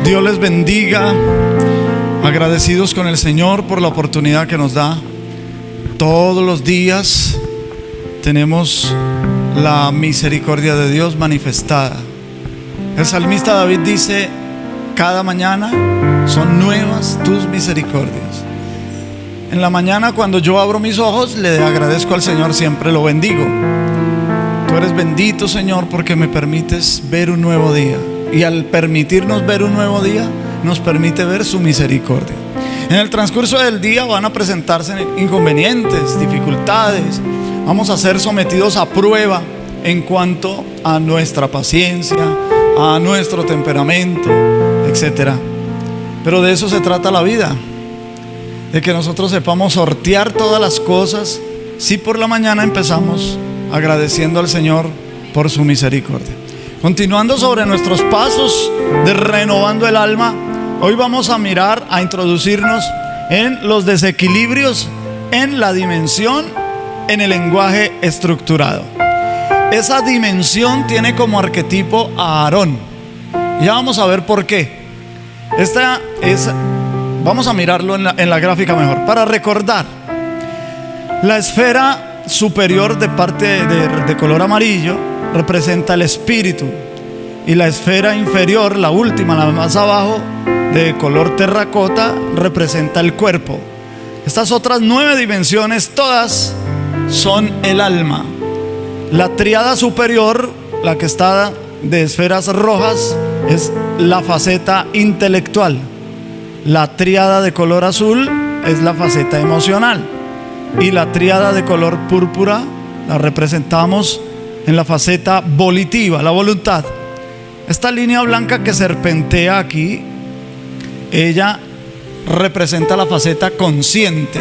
Dios les bendiga. Agradecidos con el Señor por la oportunidad que nos da. Todos los días tenemos la misericordia de Dios manifestada. El salmista David dice: cada mañana son nuevas tus misericordias. En la mañana, cuando yo abro mis ojos, le agradezco al Señor, siempre lo bendigo. Tú eres bendito, Señor, porque me permites ver un nuevo día. Y al permitirnos ver un nuevo día, nos permite ver su misericordia. En el transcurso del día van a presentarse inconvenientes, dificultades. Vamos a ser sometidos a prueba en cuanto a nuestra paciencia, a nuestro temperamento, etc. Pero de eso se trata la vida, de que nosotros sepamos sortear todas las cosas. Si por la mañana empezamos agradeciendo al Señor por su misericordia. Continuando sobre nuestros pasos de renovando el alma, hoy vamos a mirar, a introducirnos en los desequilibrios en la dimensión, en el lenguaje estructurado. Esa dimensión tiene como arquetipo a Aarón. Ya vamos a ver por qué. Vamos a mirarlo en la gráfica mejor. Para recordar, la esfera superior de parte de color amarillo representa el espíritu, y la esfera inferior, la última, la más abajo, de color terracota, representa el cuerpo. Estas otras 9 dimensiones, todas son el alma. La tríada superior, la que está de esferas rojas, es la faceta intelectual. La tríada de color azul es la faceta emocional, y la tríada de color púrpura la representamos en la faceta volitiva, la voluntad. Esta línea blanca que serpentea aquí, ella representa la faceta consciente.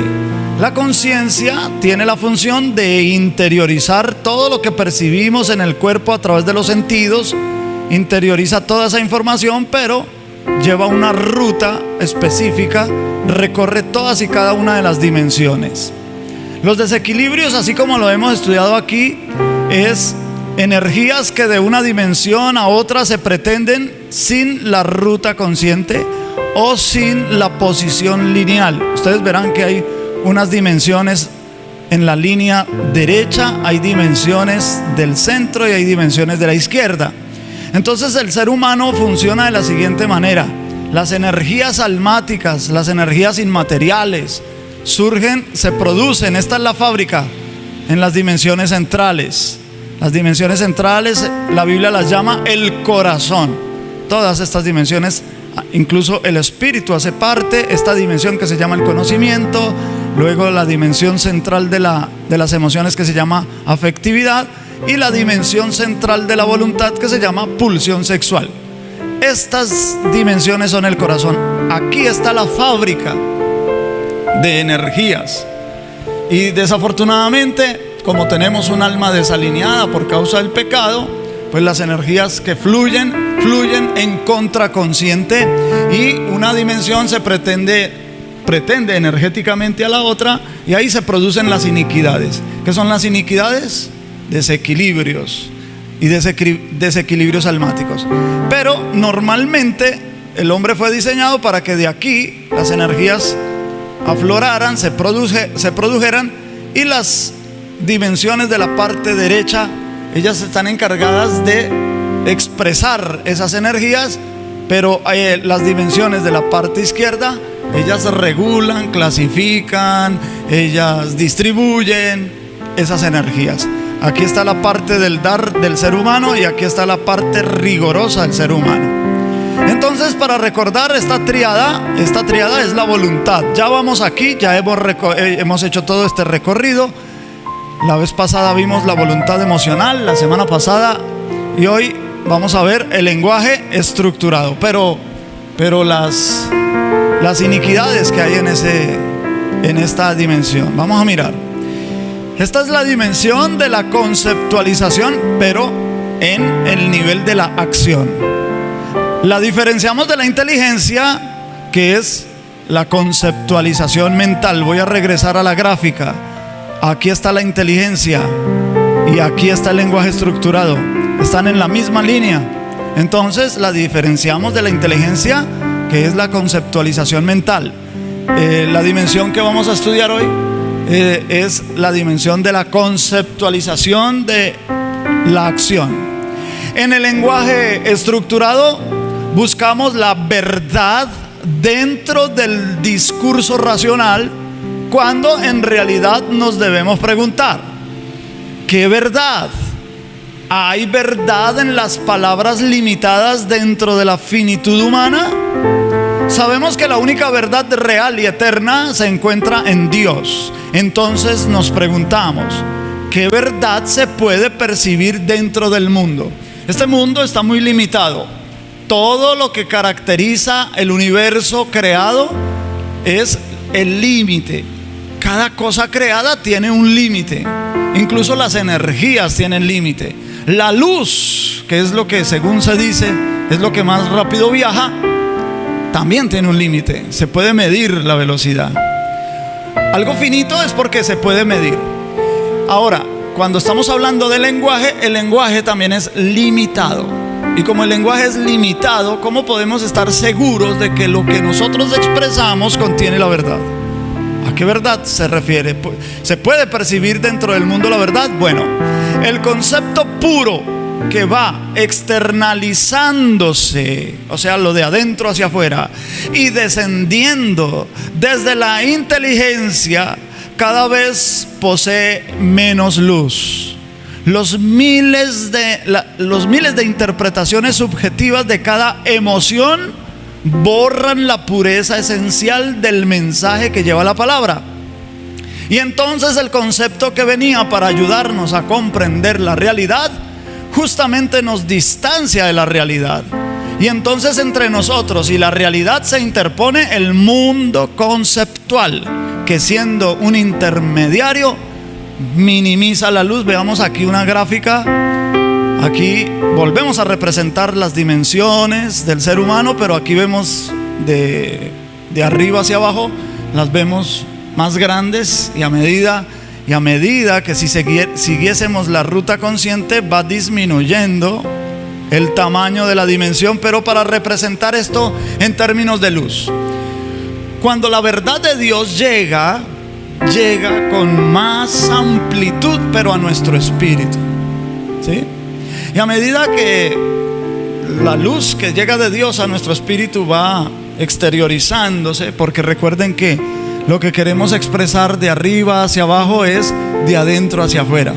La conciencia tiene la función de interiorizar todo lo que percibimos en el cuerpo a través de los sentidos. Interioriza toda esa información, pero lleva una ruta específica, recorre todas y cada una de las dimensiones. Los desequilibrios, así como lo hemos estudiado aquí, es energías que de una dimensión a otra se pretenden sin la ruta consciente o sin la posición lineal. Ustedes verán que hay unas dimensiones en la línea derecha, hay dimensiones del centro y hay dimensiones de la izquierda. Entonces el ser humano funciona de la siguiente manera: las energías almáticas, las energías inmateriales, surgen, se producen, esta es la fábrica, en las dimensiones centrales. Las dimensiones centrales, la Biblia las llama el corazón. Todas estas dimensiones, incluso el espíritu hace parte, esta dimensión que se llama el conocimiento, luego la dimensión central de las emociones que se llama afectividad, y la dimensión central de la voluntad que se llama pulsión sexual. Estas dimensiones son el corazón. Aquí está la fábrica de energías, y desafortunadamente, como tenemos un alma desalineada por causa del pecado, pues las energías que fluyen en contraconsciente, y una dimensión se pretende energéticamente a la otra, y ahí se producen las iniquidades. ¿Qué son las iniquidades? Desequilibrios y desequilibrios almáticos. Pero normalmente el hombre fue diseñado para que de aquí las energías afloraran, se produjeran, y las dimensiones de la parte derecha, ellas están encargadas de expresar esas energías, pero las dimensiones de la parte izquierda, ellas regulan, clasifican, ellas distribuyen esas energías. Aquí está la parte del dar del ser humano, y aquí está la parte rigorosa del ser humano. Entonces, para recordar esta triada es la voluntad. Ya vamos aquí, ya hemos hecho todo este recorrido. La vez pasada vimos la voluntad emocional, la semana pasada, y hoy vamos a ver el lenguaje estructurado. Pero las iniquidades que hay en esta dimensión, vamos a mirar. Esta es la dimensión de la conceptualización, pero en el nivel de la acción. La diferenciamos de la inteligencia, que es la conceptualización mental. Voy a regresar a la gráfica. Aquí está la inteligencia y aquí está el lenguaje estructurado. Están en la misma línea. Entonces la diferenciamos de la inteligencia, que es la conceptualización mental. La dimensión que vamos a estudiar hoy es la dimensión de la conceptualización de la acción. En el lenguaje estructurado buscamos la verdad dentro del discurso racional, cuando en realidad nos debemos preguntar: ¿qué verdad? ¿Hay verdad en las palabras limitadas dentro de la finitud humana? Sabemos que la única verdad real y eterna se encuentra en Dios. Entonces nos preguntamos: ¿qué verdad se puede percibir dentro del mundo? Este mundo está muy limitado. Todo lo que caracteriza el universo creado es el límite. Cada cosa creada tiene un límite. Incluso las energías tienen límite. La luz, que es lo que según se dice es lo que más rápido viaja, también tiene un límite. Se puede medir la velocidad. Algo finito es porque se puede medir. Ahora, cuando estamos hablando del lenguaje, el lenguaje también es limitado. Y como el lenguaje es limitado, ¿cómo podemos estar seguros de que lo que nosotros expresamos contiene la verdad? ¿A qué verdad se refiere? ¿Se puede percibir dentro del mundo la verdad? Bueno, el concepto puro que va externalizándose, o sea, lo de adentro hacia afuera, y descendiendo desde la inteligencia, cada vez posee menos luz. Los miles de interpretaciones subjetivas de cada emoción borran la pureza esencial del mensaje que lleva la palabra. Y entonces el concepto que venía para ayudarnos a comprender la realidad justamente nos distancia de la realidad. Y entonces entre nosotros y la realidad se interpone el mundo conceptual, que siendo un intermediario minimiza la luz. Veamos aquí una gráfica. Aquí volvemos a representar las dimensiones del ser humano, pero aquí vemos de arriba hacia abajo, las vemos más grandes, y a medida que si siguiésemos la ruta consciente va disminuyendo el tamaño de la dimensión, pero para representar esto en términos de luz. Cuando la verdad de Dios llega con más amplitud, pero a nuestro espíritu, ¿sí? Y a medida que la luz que llega de Dios a nuestro espíritu va exteriorizándose, porque recuerden que lo que queremos expresar de arriba hacia abajo es de adentro hacia afuera.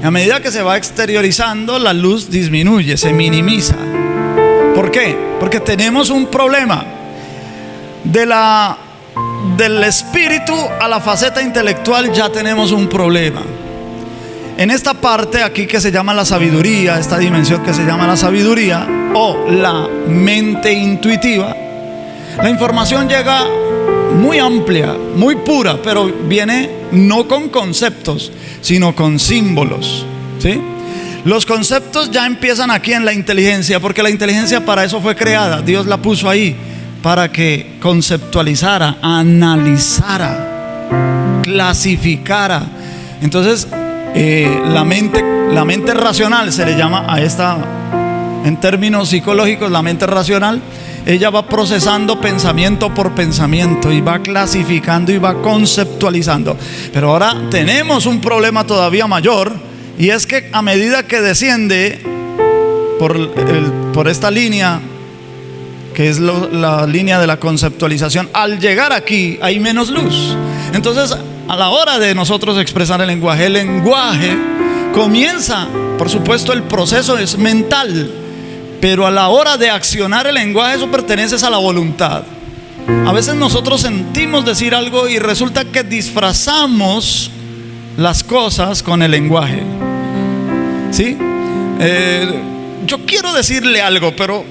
A medida que se va exteriorizando, la luz disminuye, se minimiza. ¿Por qué? Porque tenemos un problema. Del espíritu a la faceta intelectual ya tenemos un problema. En esta parte aquí que se llama la sabiduría, esta dimensión que se llama la sabiduría o la mente intuitiva, la información llega muy amplia, muy pura, pero viene no con conceptos, sino con símbolos, ¿sí? Los conceptos ya empiezan aquí en la inteligencia, porque la inteligencia para eso fue creada. Dios la puso ahí para que conceptualizara, analizara, clasificara. Entonces la mente racional se le llama a esta, en términos psicológicos, la mente racional. Ella va procesando pensamiento por pensamiento y va clasificando y va conceptualizando. Pero ahora tenemos un problema todavía mayor, y es que a medida que desciende por esta línea, que es la línea de la conceptualización, al llegar aquí hay menos luz. Entonces, a la hora de nosotros expresar el lenguaje comienza, por supuesto, el proceso es mental, pero a la hora de accionar el lenguaje, eso pertenece a la voluntad. A veces nosotros sentimos decir algo y resulta que disfrazamos las cosas con el lenguaje, ¿sí? Yo quiero decirle algo, pero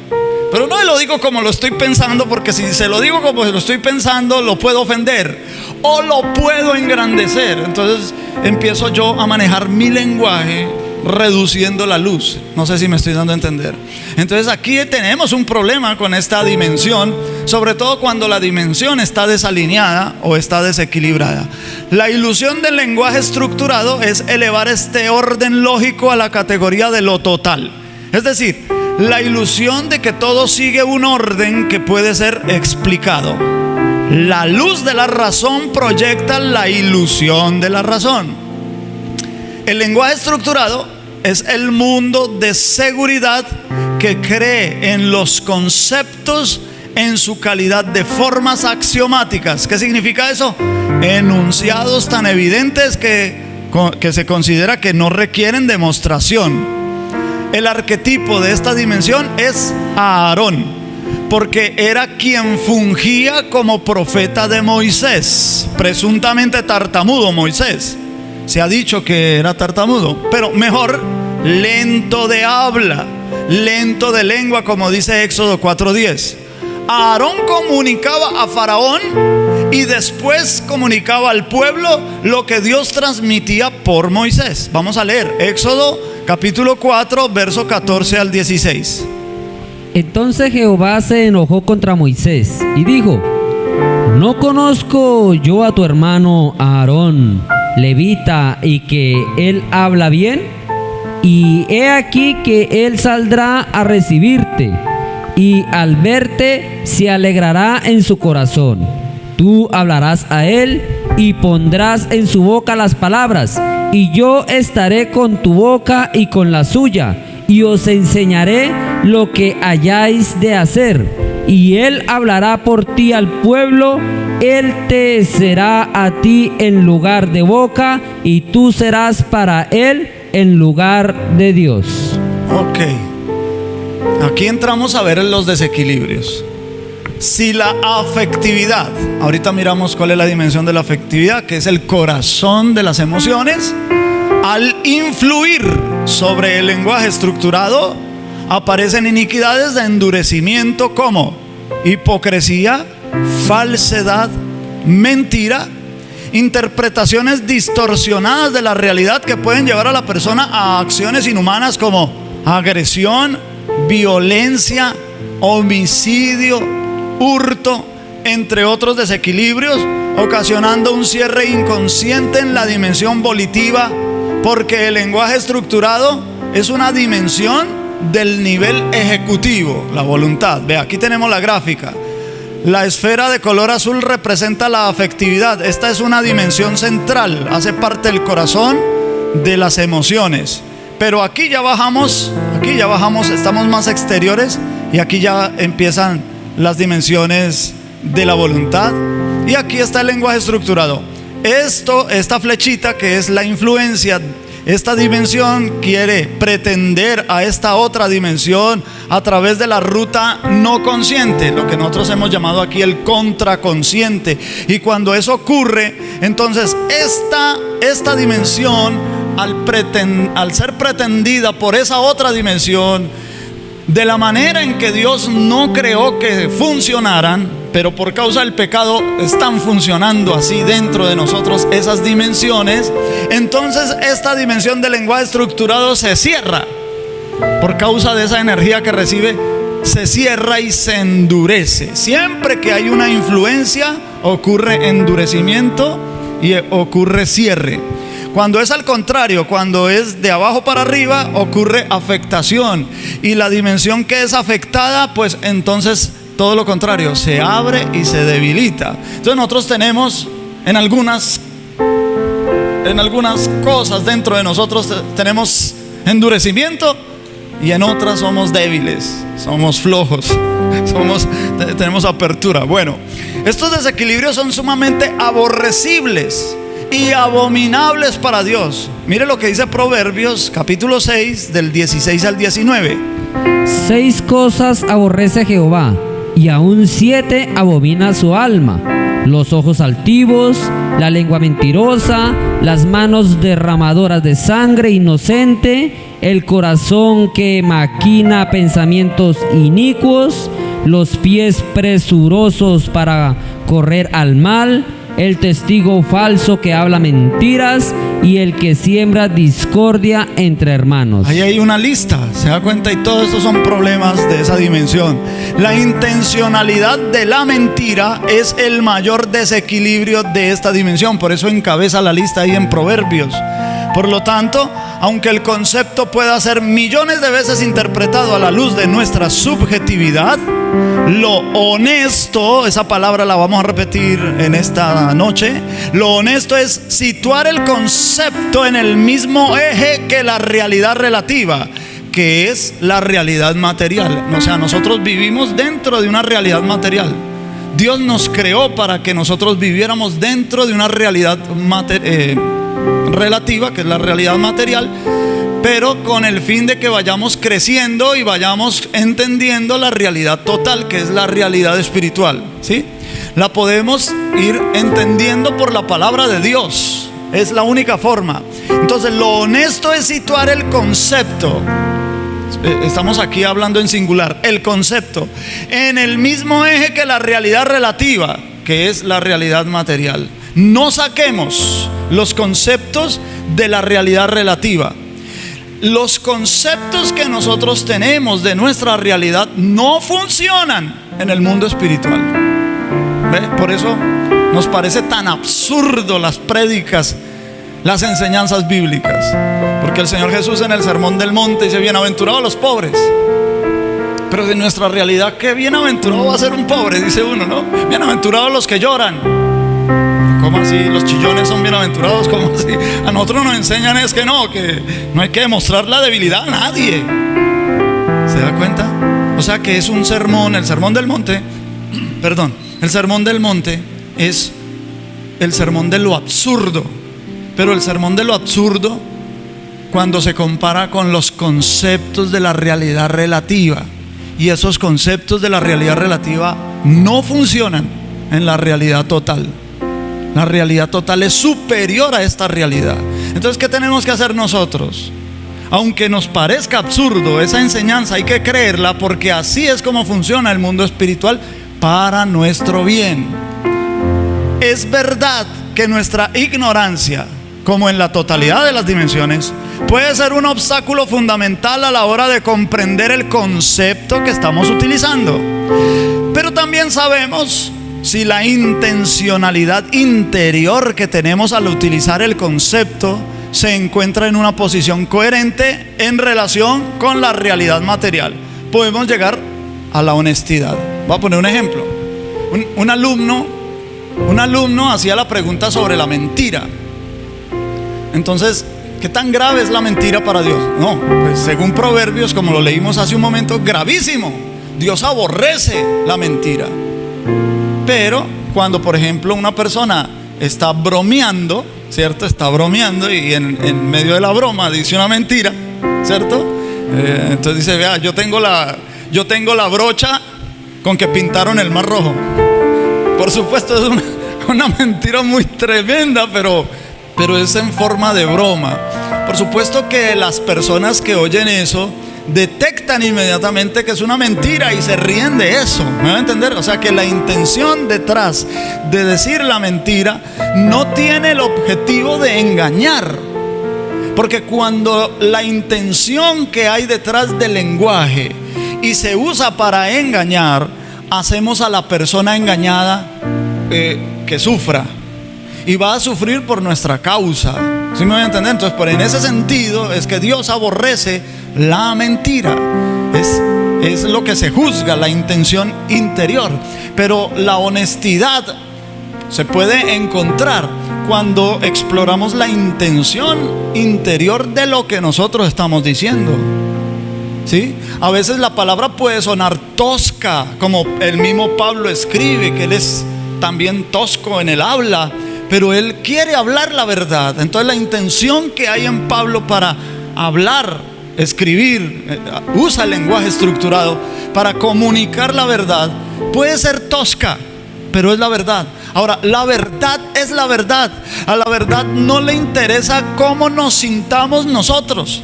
no lo digo como lo estoy pensando, porque si se lo digo como lo estoy pensando, lo puedo ofender o lo puedo engrandecer. Entonces empiezo yo a manejar mi lenguaje reduciendo la luz. No sé si me estoy dando a entender. Entonces aquí tenemos un problema con esta dimensión, sobre todo cuando la dimensión está desalineada o está desequilibrada. La ilusión del lenguaje estructurado es elevar este orden lógico a la categoría de lo total. Es decir, la ilusión de que todo sigue un orden que puede ser explicado. La luz de la razón proyecta la ilusión de la razón. El lenguaje estructurado es el mundo de seguridad que cree en los conceptos en su calidad de formas axiomáticas. ¿Qué significa eso? Enunciados tan evidentes que se considera que no requieren demostración. El arquetipo de esta dimensión es Aarón, porque era quien fungía como profeta de Moisés, presuntamente tartamudo Moisés. Se ha dicho que era tartamudo, pero mejor, lento de habla, lento de lengua, como dice Éxodo 4:10. Aarón comunicaba a Faraón y después comunicaba al pueblo lo que Dios transmitía por Moisés. Vamos a leer Éxodo capítulo 4, verso 14 al 16. Entonces Jehová se enojó contra Moisés y dijo: ¿no conozco yo a tu hermano Aarón, levita, y que él habla bien? Y he aquí que él saldrá a recibirte, y al verte se alegrará en su corazón. Tú hablarás a él y pondrás en su boca las palabras, y yo estaré con tu boca y con la suya, y os enseñaré lo que hayáis de hacer. Y él hablará por ti al pueblo, él te será a ti en lugar de boca, y tú serás para él en lugar de Dios. Ok, aquí entramos a ver los desequilibrios. Si la afectividad, ahorita miramos cuál es la dimensión de la afectividad, que es el corazón de las emociones, al influir sobre el lenguaje estructurado, aparecen iniquidades de endurecimiento como hipocresía, falsedad, mentira, interpretaciones distorsionadas de la realidad que pueden llevar a la persona a acciones inhumanas como agresión, violencia, homicidio, hurto, entre otros desequilibrios, ocasionando un cierre inconsciente en la dimensión volitiva, porque el lenguaje estructurado es una dimensión del nivel ejecutivo, la voluntad. Ve, aquí tenemos la gráfica. La esfera de color azul representa la afectividad. Esta es una dimensión central, hace parte del corazón de las emociones. Pero aquí ya bajamos, estamos más exteriores, y aquí ya empiezan las dimensiones de la voluntad. Y aquí está el lenguaje estructurado. Esta flechita que es la influencia, esta dimensión quiere pretender a esta otra dimensión a través de la ruta no consciente, lo que nosotros hemos llamado aquí el contraconsciente. Y cuando eso ocurre, entonces esta dimensión, al ser pretendida por esa otra dimensión, de la manera en que Dios no creó que funcionaran, pero por causa del pecado están funcionando así dentro de nosotros esas dimensiones, entonces esta dimensión del lenguaje estructurado se cierra. Por causa de esa energía que recibe, se cierra y se endurece. Siempre que hay una influencia, ocurre endurecimiento y ocurre cierre. Cuando es al contrario, cuando es de abajo para arriba, ocurre afectación. Y la dimensión que es afectada, pues entonces todo lo contrario, se abre y se debilita. Entonces nosotros tenemos en algunas cosas dentro de nosotros tenemos endurecimiento, y en otras somos débiles, somos flojos, tenemos apertura. Bueno, estos desequilibrios son sumamente aborrecibles y abominables para Dios. Mire lo que dice Proverbios capítulo 6 del 16 al 19. 6 cosas aborrece Jehová, y aún 7 abomina su alma: los ojos altivos, la lengua mentirosa, las manos derramadoras de sangre inocente, el corazón que maquina pensamientos inicuos, los pies presurosos para correr al mal, el testigo falso que habla mentiras, y el que siembra discordia entre hermanos. Ahí hay una lista, se da cuenta, y todos estos son problemas de esa dimensión. La intencionalidad de la mentira es el mayor desequilibrio de esta dimensión, por eso encabeza la lista ahí en Proverbios. Por lo tanto, aunque el concepto pueda ser millones de veces interpretado a la luz de nuestra subjetividad, lo honesto, esa palabra la vamos a repetir en esta noche, lo honesto es situar el concepto en el mismo eje que la realidad relativa, que es la realidad material. O sea, nosotros vivimos dentro de una realidad material. Dios nos creó para que nosotros viviéramos dentro de una realidad relativa, que es la realidad material, pero con el fin de que vayamos creciendo y vayamos entendiendo la realidad total, que es la realidad espiritual, ¿sí? La podemos ir entendiendo por la palabra de Dios. Es la única forma. Entonces, lo honesto es situar el concepto. Estamos aquí hablando en singular, el concepto en el mismo eje que la realidad relativa, que es la realidad material. No saquemos los conceptos de la realidad relativa. Los conceptos que nosotros tenemos de nuestra realidad no funcionan en el mundo espiritual. ¿Ve? Por eso nos parece tan absurdo las prédicas, las enseñanzas bíblicas, porque el Señor Jesús en el Sermón del Monte dice: bienaventurados los pobres. Pero de nuestra realidad, ¿qué bienaventurado va a ser un pobre? Dice uno, ¿no? Bienaventurados los que lloran. ¿Cómo así? Los chillones son bienaventurados. ¿Cómo así? A nosotros nos enseñan es que no hay que demostrar la debilidad a nadie. ¿Se da cuenta? O sea que es un sermón, el Sermón del Monte, perdón, el Sermón del Monte es el sermón de lo absurdo. Pero el sermón de lo absurdo, cuando se compara con los conceptos de la realidad relativa, y esos conceptos de la realidad relativa no funcionan en la realidad total. La realidad total es superior a esta realidad. Entonces, ¿qué tenemos que hacer nosotros? Aunque nos parezca absurdo esa enseñanza, hay que creerla, porque así es como funciona el mundo espiritual para nuestro bien. Es verdad que nuestra ignorancia, como en la totalidad de las dimensiones, puede ser un obstáculo fundamental a la hora de comprender el concepto que estamos utilizando. Pero también sabemos si la intencionalidad interior que tenemos al utilizar el concepto se encuentra en una posición coherente en relación con la realidad material. Podemos llegar a la honestidad. Voy a poner un ejemplo. Un alumno hacía la pregunta sobre la mentira. Entonces, ¿qué tan grave es la mentira para Dios? No, pues según Proverbios, como lo leímos hace un momento, gravísimo. Dios aborrece la mentira. Pero cuando, por ejemplo, una persona está bromeando, ¿cierto? Está bromeando y en medio de la broma dice una mentira, ¿cierto? Entonces dice: vea, yo tengo la brocha con que pintaron el Mar Rojo. Por supuesto es una mentira muy tremenda, pero es en forma de broma. Por supuesto que las personas que oyen eso detectan inmediatamente que es una mentira y se ríen de eso. ¿Me va a entender? O sea que la intención detrás de decir la mentira no tiene el objetivo de engañar. Porque cuando la intención que hay detrás del lenguaje y se usa para engañar, hacemos a la persona engañada que sufra. Y va a sufrir por nuestra causa. ¿Sí me voy a entender? Entonces, por en ese sentido es que Dios aborrece la mentira. Es lo que se juzga, la intención interior. Pero la honestidad se puede encontrar cuando exploramos la intención interior de lo que nosotros estamos diciendo. ¿Sí? A veces la palabra puede sonar tosca, como el mismo Pablo escribe, que él es también tosco en el habla, pero él quiere hablar la verdad. Entonces la intención que hay en Pablo para hablar, escribir, usa el lenguaje estructurado para comunicar la verdad, puede ser tosca, pero es la verdad. Ahora, la verdad es la verdad. A la verdad no le interesa cómo nos sintamos nosotros.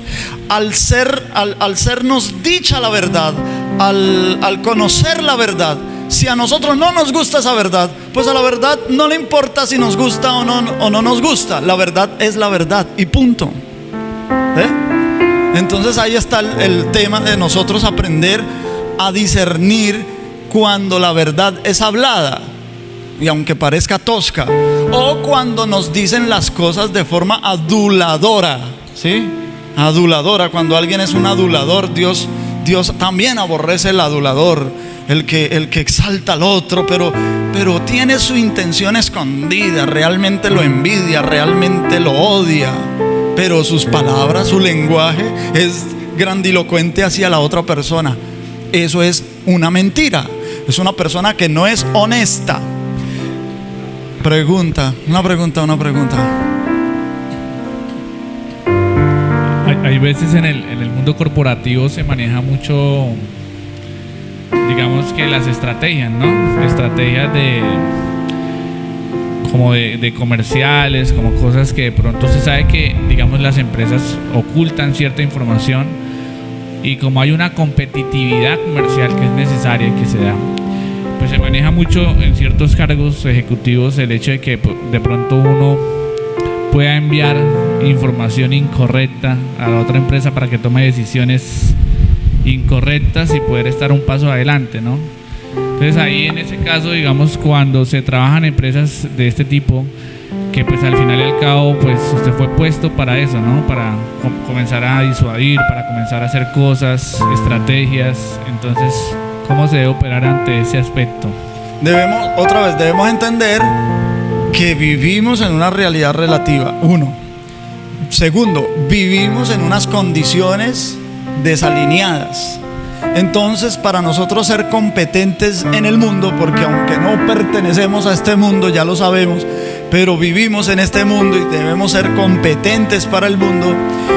Al sernos dicha la verdad, al conocer la verdad, si a nosotros no nos gusta esa verdad, pues a la verdad no le importa si nos gusta o no nos gusta. La verdad es la verdad y punto. Entonces ahí está el tema de nosotros aprender a discernir cuando la verdad es hablada, y aunque parezca tosca, o cuando nos dicen las cosas de forma aduladora, ¿sí? aduladora. Cuando alguien es un adulador, Dios también aborrece el adulador, el que exalta al otro, pero tiene su intención escondida, realmente lo envidia, realmente lo odia, pero sus palabras, su lenguaje es grandilocuente hacia la otra persona. Eso es una mentira, es una persona que no es honesta. Una pregunta. Hay veces en el mundo corporativo se maneja mucho, digamos que las estrategias, ¿no? Estrategias de comerciales, como cosas que de pronto se sabe que, digamos, las empresas ocultan cierta información, y como hay una competitividad comercial que es necesaria y que se da, pues se maneja mucho en ciertos cargos ejecutivos el hecho de que de pronto uno pueda enviar información incorrecta a la otra empresa para que tome decisiones incorrectas y poder estar un paso adelante, ¿no? Entonces ahí, en ese caso, digamos, cuando se trabajan empresas de este tipo, que pues al final y al cabo pues usted fue puesto para eso, ¿no? Para comenzar a disuadir, para comenzar a hacer cosas, estrategias. Entonces, ¿cómo se debe operar ante ese aspecto? Debemos entender que vivimos en una realidad relativa. Uno. Segundo, vivimos en unas condiciones desalineadas. Entonces, para nosotros ser competentes en el mundo, porque aunque no pertenecemos a este mundo, ya lo sabemos, pero vivimos en este mundo y debemos ser competentes para el mundo,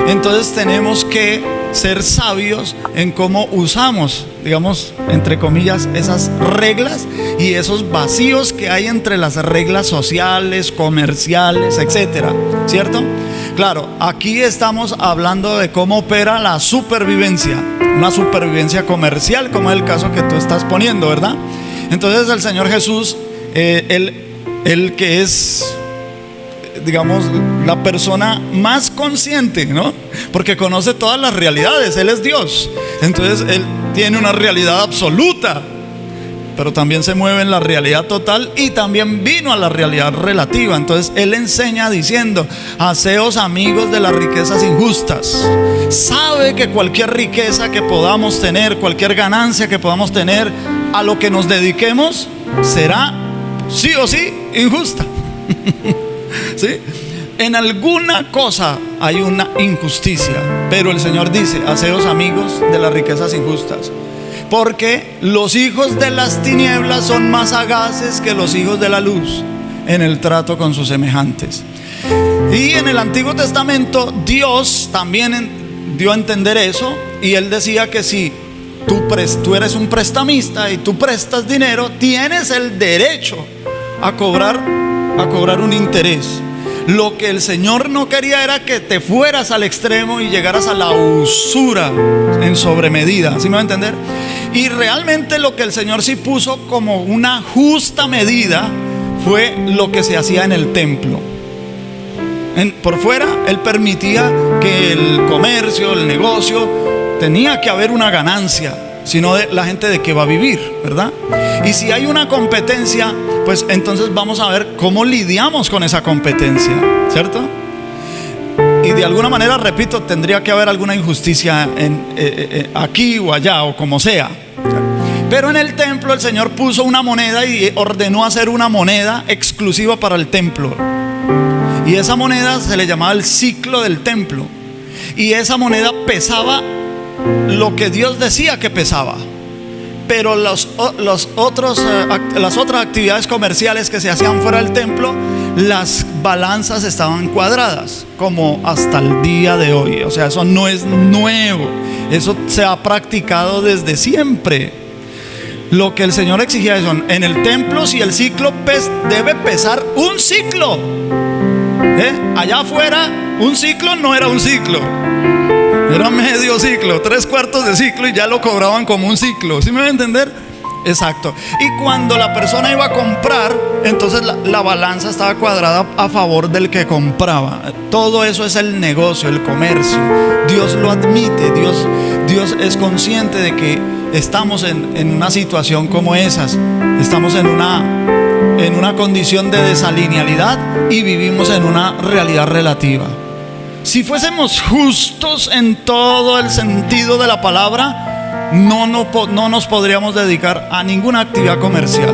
entonces tenemos que ser sabios en cómo usamos, digamos, entre comillas, esas reglas y esos vacíos que hay entre las reglas sociales, comerciales, etcétera, ¿cierto? Claro, aquí estamos hablando de cómo opera la supervivencia, una supervivencia comercial, como es el caso que tú estás poniendo, ¿verdad? Entonces el Señor Jesús, el que es, digamos, la persona más consciente, ¿no? Porque conoce todas las realidades, Él es Dios. Entonces Él tiene una realidad absoluta, pero también se mueve en la realidad total y también vino a la realidad relativa. Entonces Él enseña diciendo: haceos amigos de las riquezas injustas. Sabe que cualquier riqueza que podamos tener, cualquier ganancia que podamos tener, a lo que nos dediquemos, será sí o sí injusta. ¿Sí? En alguna cosa hay una injusticia, pero el Señor dice: haceos amigos de las riquezas injustas, porque los hijos de las tinieblas son más sagaces que los hijos de la luz en el trato con sus semejantes. Y en el Antiguo Testamento Dios también dio a entender eso, y Él decía que si tú eres un prestamista y tú prestas dinero, tienes el derecho a cobrar un interés. Lo que el Señor no quería era que te fueras al extremo y llegaras a la usura en sobremedida, ¿sí me va a entender? Y realmente lo que el Señor sí puso como una justa medida fue lo que se hacía en el templo. Por fuera Él permitía que el comercio, el negocio, tenía que haber una ganancia, sino la gente de qué va a vivir, ¿verdad? Y si hay una competencia, pues entonces vamos a ver cómo lidiamos con esa competencia, ¿cierto? Y de alguna manera, repito, tendría que haber alguna injusticia aquí o allá o como sea. Pero en el templo el Señor puso una moneda y ordenó hacer una moneda exclusiva para el templo. Y esa moneda se le llamaba el ciclo del templo. Y esa moneda pesaba lo que Dios decía que pesaba. Pero las otras actividades comerciales que se hacían fuera del templo, las balanzas estaban cuadradas, como hasta el día de hoy. O sea, eso no es nuevo, eso se ha practicado desde siempre. Lo que el Señor exigía es: en el templo, si el ciclo debe pesar un ciclo, allá afuera un ciclo no era un ciclo, era medio ciclo, 3/4 de ciclo, y ya lo cobraban como un ciclo. ¿Sí me va a entender? Exacto. Y cuando la persona iba a comprar, entonces la balanza estaba cuadrada a favor del que compraba. Todo eso es el negocio, el comercio. Dios lo admite. Dios es consciente de que estamos en una situación como esas. Estamos en una condición de desalinealidad y vivimos en una realidad relativa. Si fuésemos justos en todo el sentido de la palabra, no nos podríamos dedicar a ninguna actividad comercial.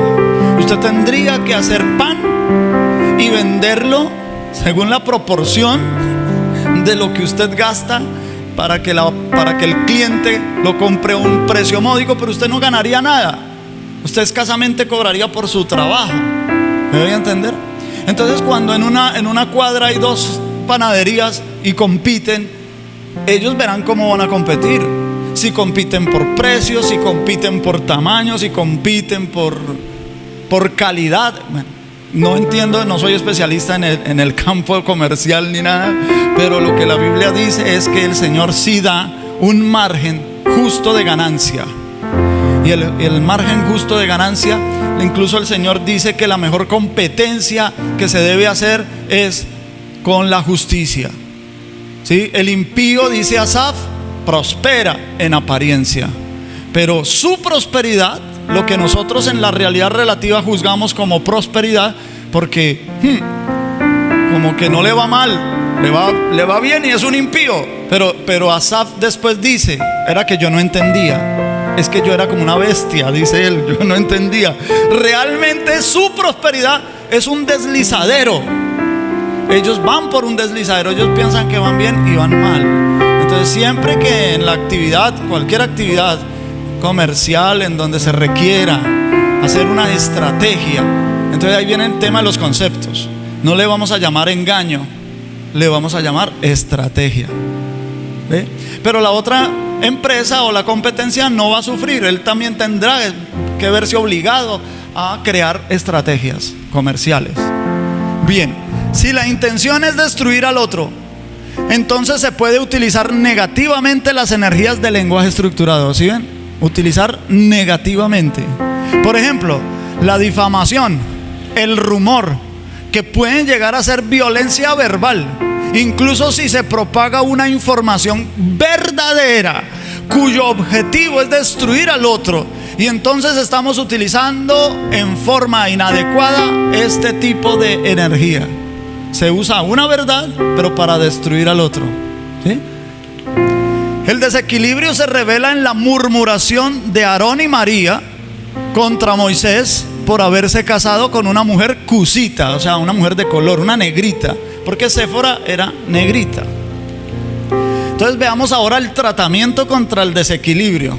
Usted tendría que hacer pan y venderlo según la proporción de lo que usted gasta para que el cliente lo compre a un precio módico, pero usted no ganaría nada. Usted escasamente cobraría por su trabajo. ¿Me voy a entender? Entonces, cuando en una cuadra hay dos panaderías y compiten, ellos verán cómo van a competir. Si compiten por precios, si compiten por tamaño, si compiten por calidad. Bueno, no entiendo, no soy especialista en el campo comercial ni nada, pero lo que la Biblia dice es que el Señor sí da un margen justo de ganancia. Y el margen justo de ganancia, incluso el Señor dice que la mejor competencia que se debe hacer es con la justicia. ¿Sí? El impío, dice Asaf, prospera en apariencia, pero su prosperidad, lo que nosotros en la realidad relativa juzgamos como prosperidad, porque como que no le va mal, le va bien y es un impío. Pero Asaf después dice, era que yo no entendía, es que yo era como una bestia, dice él, yo no entendía. Realmente su prosperidad es un deslizadero. Ellos van por un deslizadero, ellos piensan que van bien y van mal. Entonces, siempre que en la actividad, cualquier actividad comercial en donde se requiera hacer una estrategia, entonces ahí viene el tema de los conceptos. No le vamos a llamar engaño, le vamos a llamar estrategia. ¿Ve? Pero la otra empresa o la competencia no va a sufrir. Él también tendrá que verse obligado a crear estrategias comerciales. Bien, si la intención es destruir al otro, entonces se puede utilizar negativamente las energías del lenguaje estructurado. ¿Sí ven? Utilizar negativamente. Por ejemplo, la difamación, el rumor, que pueden llegar a ser violencia verbal. Incluso si se propaga una información verdadera cuyo objetivo es destruir al otro, y entonces estamos utilizando en forma inadecuada este tipo de energía. Se usa una verdad, pero para destruir al otro. ¿Sí? El desequilibrio se revela en la murmuración de Aarón y María contra Moisés por haberse casado con una mujer cusita, o sea, una mujer de color, una negrita, porque Séfora era negrita. Entonces veamos ahora el tratamiento contra el desequilibrio.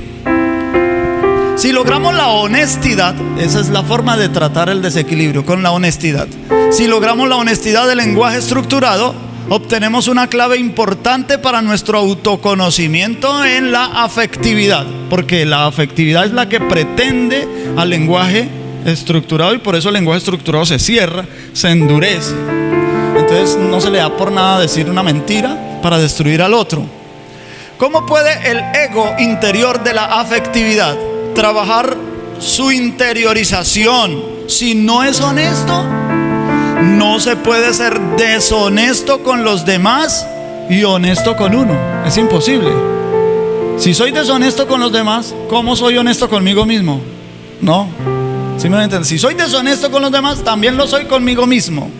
Si logramos la honestidad, esa es la forma de tratar el desequilibrio, con la honestidad. Si logramos la honestidad del lenguaje estructurado, obtenemos una clave importante para nuestro autoconocimiento en la afectividad, porque la afectividad es la que pretende al lenguaje estructurado, y por eso el lenguaje estructurado se cierra, se endurece. Entonces no se le da por nada decir una mentira para destruir al otro. ¿Cómo puede el ego interior de la afectividad trabajar su interiorización si no es honesto? No se puede ser deshonesto con los demás y honesto con uno. Es imposible. Si soy deshonesto con los demás, ¿cómo soy honesto conmigo mismo? No. ¿Sí me entienden? Si soy deshonesto con los demás, también lo soy conmigo mismo.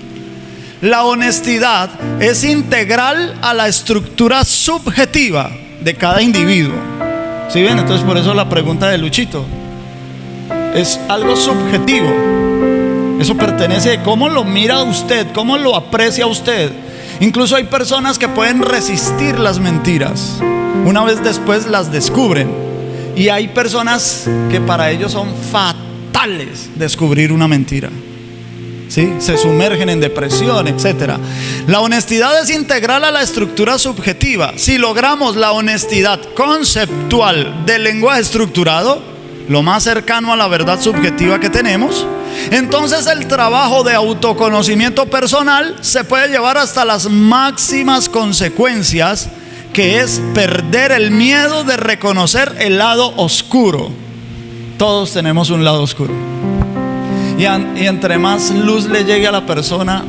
La honestidad es integral a la estructura subjetiva de cada individuo. ¿Sí ven? Entonces por eso la pregunta de Luchito es algo subjetivo. Eso pertenece a cómo lo mira usted, cómo lo aprecia usted. Incluso hay personas que pueden resistir las mentiras, una vez después las descubren. Y hay personas que para ellos son fatales descubrir una mentira. ¿Sí? Se sumergen en depresión, etc. La honestidad es integral a la estructura subjetiva. Si logramos la honestidad conceptual del lenguaje estructurado, lo más cercano a la verdad subjetiva que tenemos, entonces el trabajo de autoconocimiento personal se puede llevar hasta las máximas consecuencias, que es perder el miedo de reconocer el lado oscuro. Todos tenemos un lado oscuro. Y entre más luz le llegue a la persona,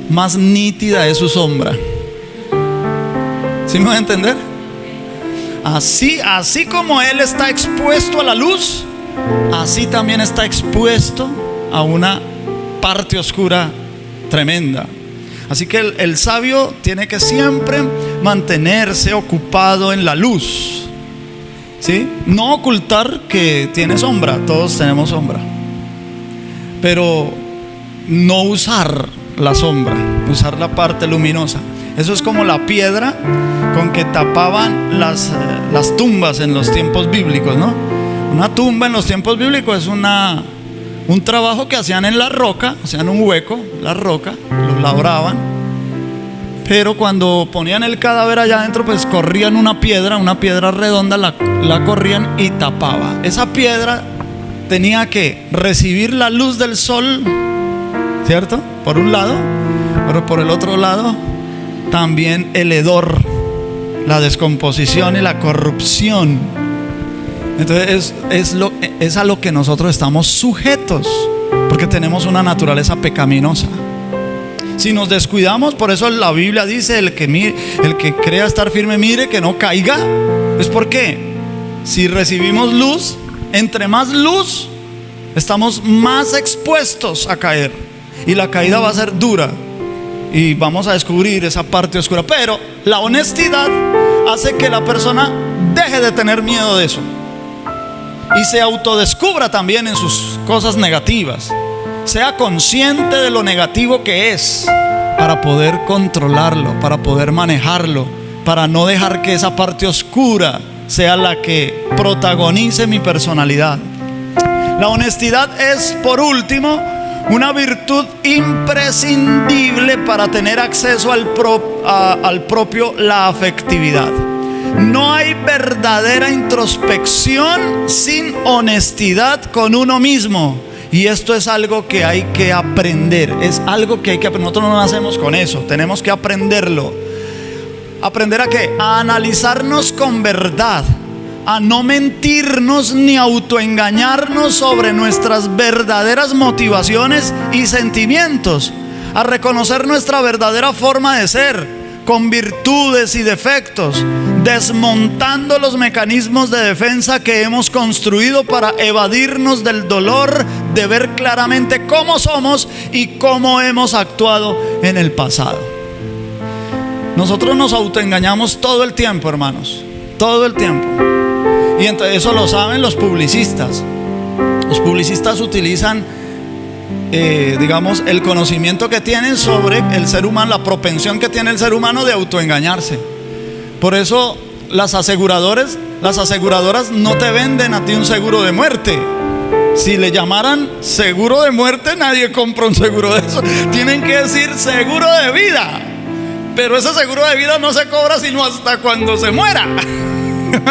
más nítida es su sombra. ¿Sí me voy a entender? Así como él está expuesto a la luz, así también está expuesto a una parte oscura tremenda. Así que el sabio tiene que siempre mantenerse ocupado en la luz, ¿sí? No ocultar que tiene sombra, todos tenemos sombra, pero no usar la sombra, usar la parte luminosa. Eso es como la piedra con que tapaban las tumbas en los tiempos bíblicos, ¿no? Una tumba en los tiempos bíblicos es un trabajo que hacían en la roca, hacían un hueco, la roca, lo labraban, pero cuando ponían el cadáver allá adentro, pues corrían una piedra redonda, la corrían y tapaba. Esa piedra tenía que recibir la luz del sol, ¿cierto? Por un lado, pero por el otro lado también el hedor, la descomposición y la corrupción. Entonces es a lo que nosotros estamos sujetos, porque tenemos una naturaleza pecaminosa. Si nos descuidamos, por eso la Biblia dice: el que crea estar firme, mire que no caiga. Es porque si recibimos luz, entre más luz, estamos más expuestos a caer, y la caída va a ser dura y vamos a descubrir esa parte oscura. Pero la honestidad hace que la persona deje de tener miedo de eso y se autodescubra también en sus cosas negativas, sea consciente de lo negativo que es, para poder controlarlo, para poder manejarlo, para no dejar que esa parte oscura sea la que protagonice mi personalidad. La honestidad es, por último, una virtud imprescindible para tener acceso al propio, la afectividad. No hay verdadera introspección sin honestidad con uno mismo. Y esto es algo que hay que aprender. Es algo que hay que aprender. Nosotros no nacemos con eso, tenemos que aprenderlo. ¿Aprender a qué? A analizarnos con verdad, a no mentirnos ni autoengañarnos sobre nuestras verdaderas motivaciones y sentimientos, a reconocer nuestra verdadera forma de ser, con virtudes y defectos, desmontando los mecanismos de defensa que hemos construido para evadirnos del dolor de ver claramente cómo somos y cómo hemos actuado en el pasado. Nosotros nos autoengañamos todo el tiempo, hermanos, todo el tiempo. Y entonces eso lo saben los publicistas. Los publicistas utilizan, digamos, el conocimiento que tienen sobre el ser humano, la propensión que tiene el ser humano de autoengañarse. Por eso las aseguradoras no te venden a ti un seguro de muerte. Si le llamaran seguro de muerte, nadie compra un seguro de eso. Tienen que decir seguro de vida. Pero ese seguro de vida no se cobra sino hasta cuando se muera.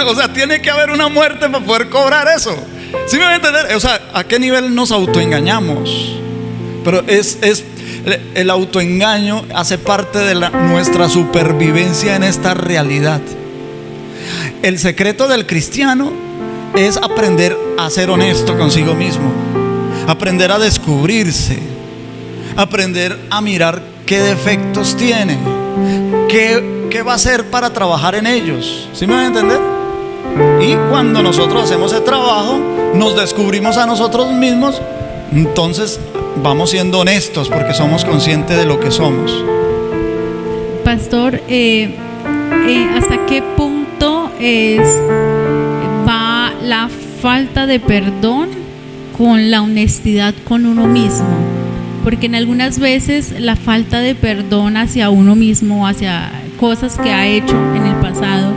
O sea, tiene que haber una muerte para poder cobrar eso. ¿Sí me van a entender? O sea, ¿a qué nivel nos autoengañamos? Pero el autoengaño hace parte de nuestra supervivencia en esta realidad. El secreto del cristiano es aprender a ser honesto consigo mismo, aprender a descubrirse, aprender a mirar qué defectos tiene, qué va a hacer para trabajar en ellos. ¿Sí me van a entender? Y cuando nosotros hacemos ese trabajo, nos descubrimos a nosotros mismos, entonces vamos siendo honestos porque somos conscientes de lo que somos. Pastor, ¿hasta qué punto va la falta de perdón con la honestidad con uno mismo? Porque en algunas veces la falta de perdón hacia uno mismo, hacia cosas que ha hecho en el pasado,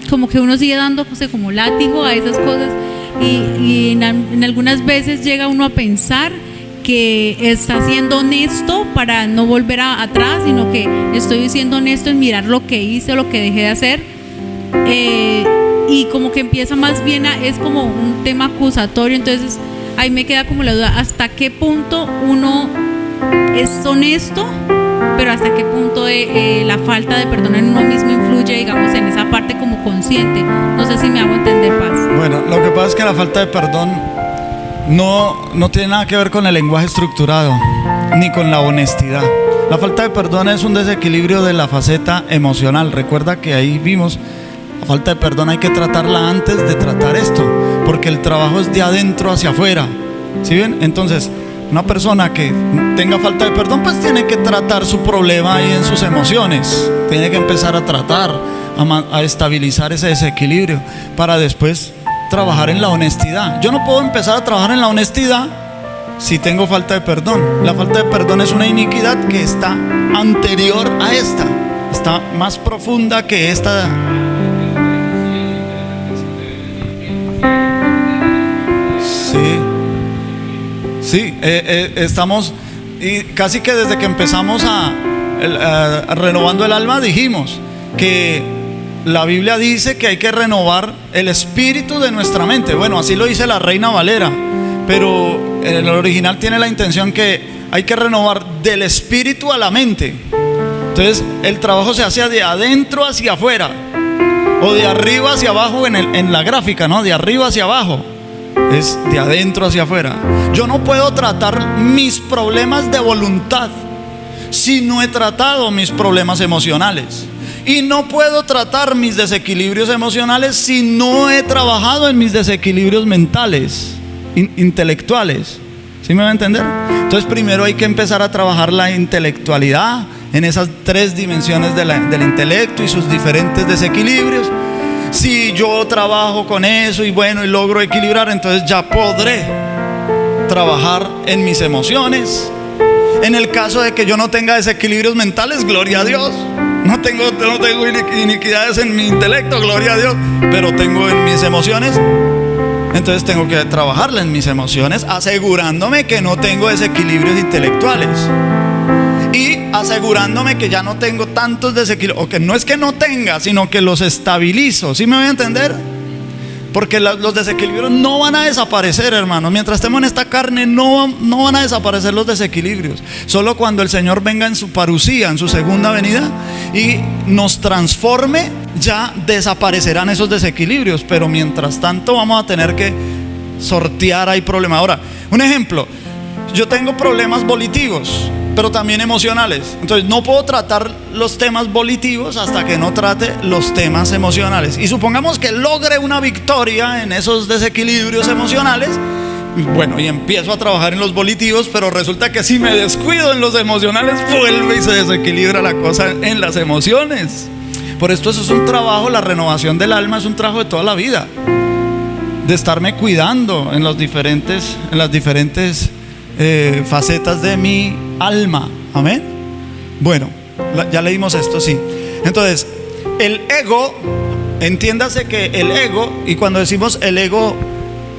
como que uno sigue dándose como látigo a esas cosas, y en algunas veces llega uno a pensar que está siendo honesto para no volver atrás, sino que estoy siendo honesto en mirar lo que hice o lo que dejé de hacer, y como que empieza más bien es como un tema acusatorio. Entonces ahí me queda como la duda, ¿hasta qué punto uno es honesto, pero hasta qué punto la falta de perdón en uno mismo influye, digamos, en esa parte como consciente? No sé si me hago entender, Paz. Bueno, lo que pasa es que la falta de perdón no tiene nada que ver con el lenguaje estructurado ni con la honestidad. La falta de perdón es un desequilibrio de la faceta emocional. Recuerda que ahí vimos, la falta de perdón hay que tratarla antes de tratar esto, porque el trabajo es de adentro hacia afuera. ¿Sí ven? Entonces, una persona que tenga falta de perdón, pues tiene que tratar su problema ahí en sus emociones. Tiene que empezar a tratar, a estabilizar ese desequilibrio para después trabajar en la honestidad. Yo no puedo empezar a trabajar en la honestidad si tengo falta de perdón. La falta de perdón es una iniquidad que está anterior a esta, está más profunda que esta. Sí, estamos, y casi que desde que empezamos a renovando el alma, dijimos que la Biblia dice que hay que renovar el espíritu de nuestra mente. Bueno, así lo dice la Reina Valera, pero el original tiene la intención que hay que renovar del espíritu a la mente. Entonces el trabajo se hace de adentro hacia afuera, o de arriba hacia abajo en la gráfica, ¿no? De arriba hacia abajo. Es de adentro hacia afuera. Yo no puedo tratar mis problemas de voluntad si no he tratado mis problemas emocionales. Y no puedo tratar mis desequilibrios emocionales si no he trabajado en mis desequilibrios mentales, intelectuales. ¿Sí me va a entender? Entonces primero hay que empezar a trabajar la intelectualidad en esas 3 dimensiones del intelecto y sus diferentes desequilibrios. Si yo trabajo con eso y bueno, y logro equilibrar, entonces ya podré trabajar en mis emociones. En el caso de que yo no tenga desequilibrios mentales, gloria a Dios. No tengo iniquidades en mi intelecto, gloria a Dios. Pero tengo en mis emociones, entonces tengo que trabajarla en mis emociones, asegurándome que no tengo desequilibrios intelectuales. Y asegurándome que ya no tengo tantos desequilibrios, o que no es que no tenga, sino que los estabilizo. ¿Sí me voy a entender? Porque los desequilibrios no van a desaparecer, hermanos. Mientras estemos en esta carne no van a desaparecer los desequilibrios. Solo cuando el Señor venga en su parusía, en su segunda venida, y nos transforme, ya desaparecerán esos desequilibrios. Pero mientras tanto vamos a tener que sortear ahí problemas. Ahora, un ejemplo: yo tengo problemas volitivos, pero también emocionales. Entonces no puedo tratar los temas volitivos hasta que no trate los temas emocionales. Y supongamos que logre una victoria en esos desequilibrios emocionales. Bueno, y empiezo a trabajar en los volitivos, pero resulta que si me descuido en los emocionales, vuelve y se desequilibra la cosa en las emociones. Por esto eso es un trabajo, la renovación del alma es un trabajo de toda la vida, de estarme cuidando en las diferentes facetas de mi alma. Amén. Bueno, ya leímos esto, sí. Entonces, el ego, entiéndase que el ego, y cuando decimos el ego,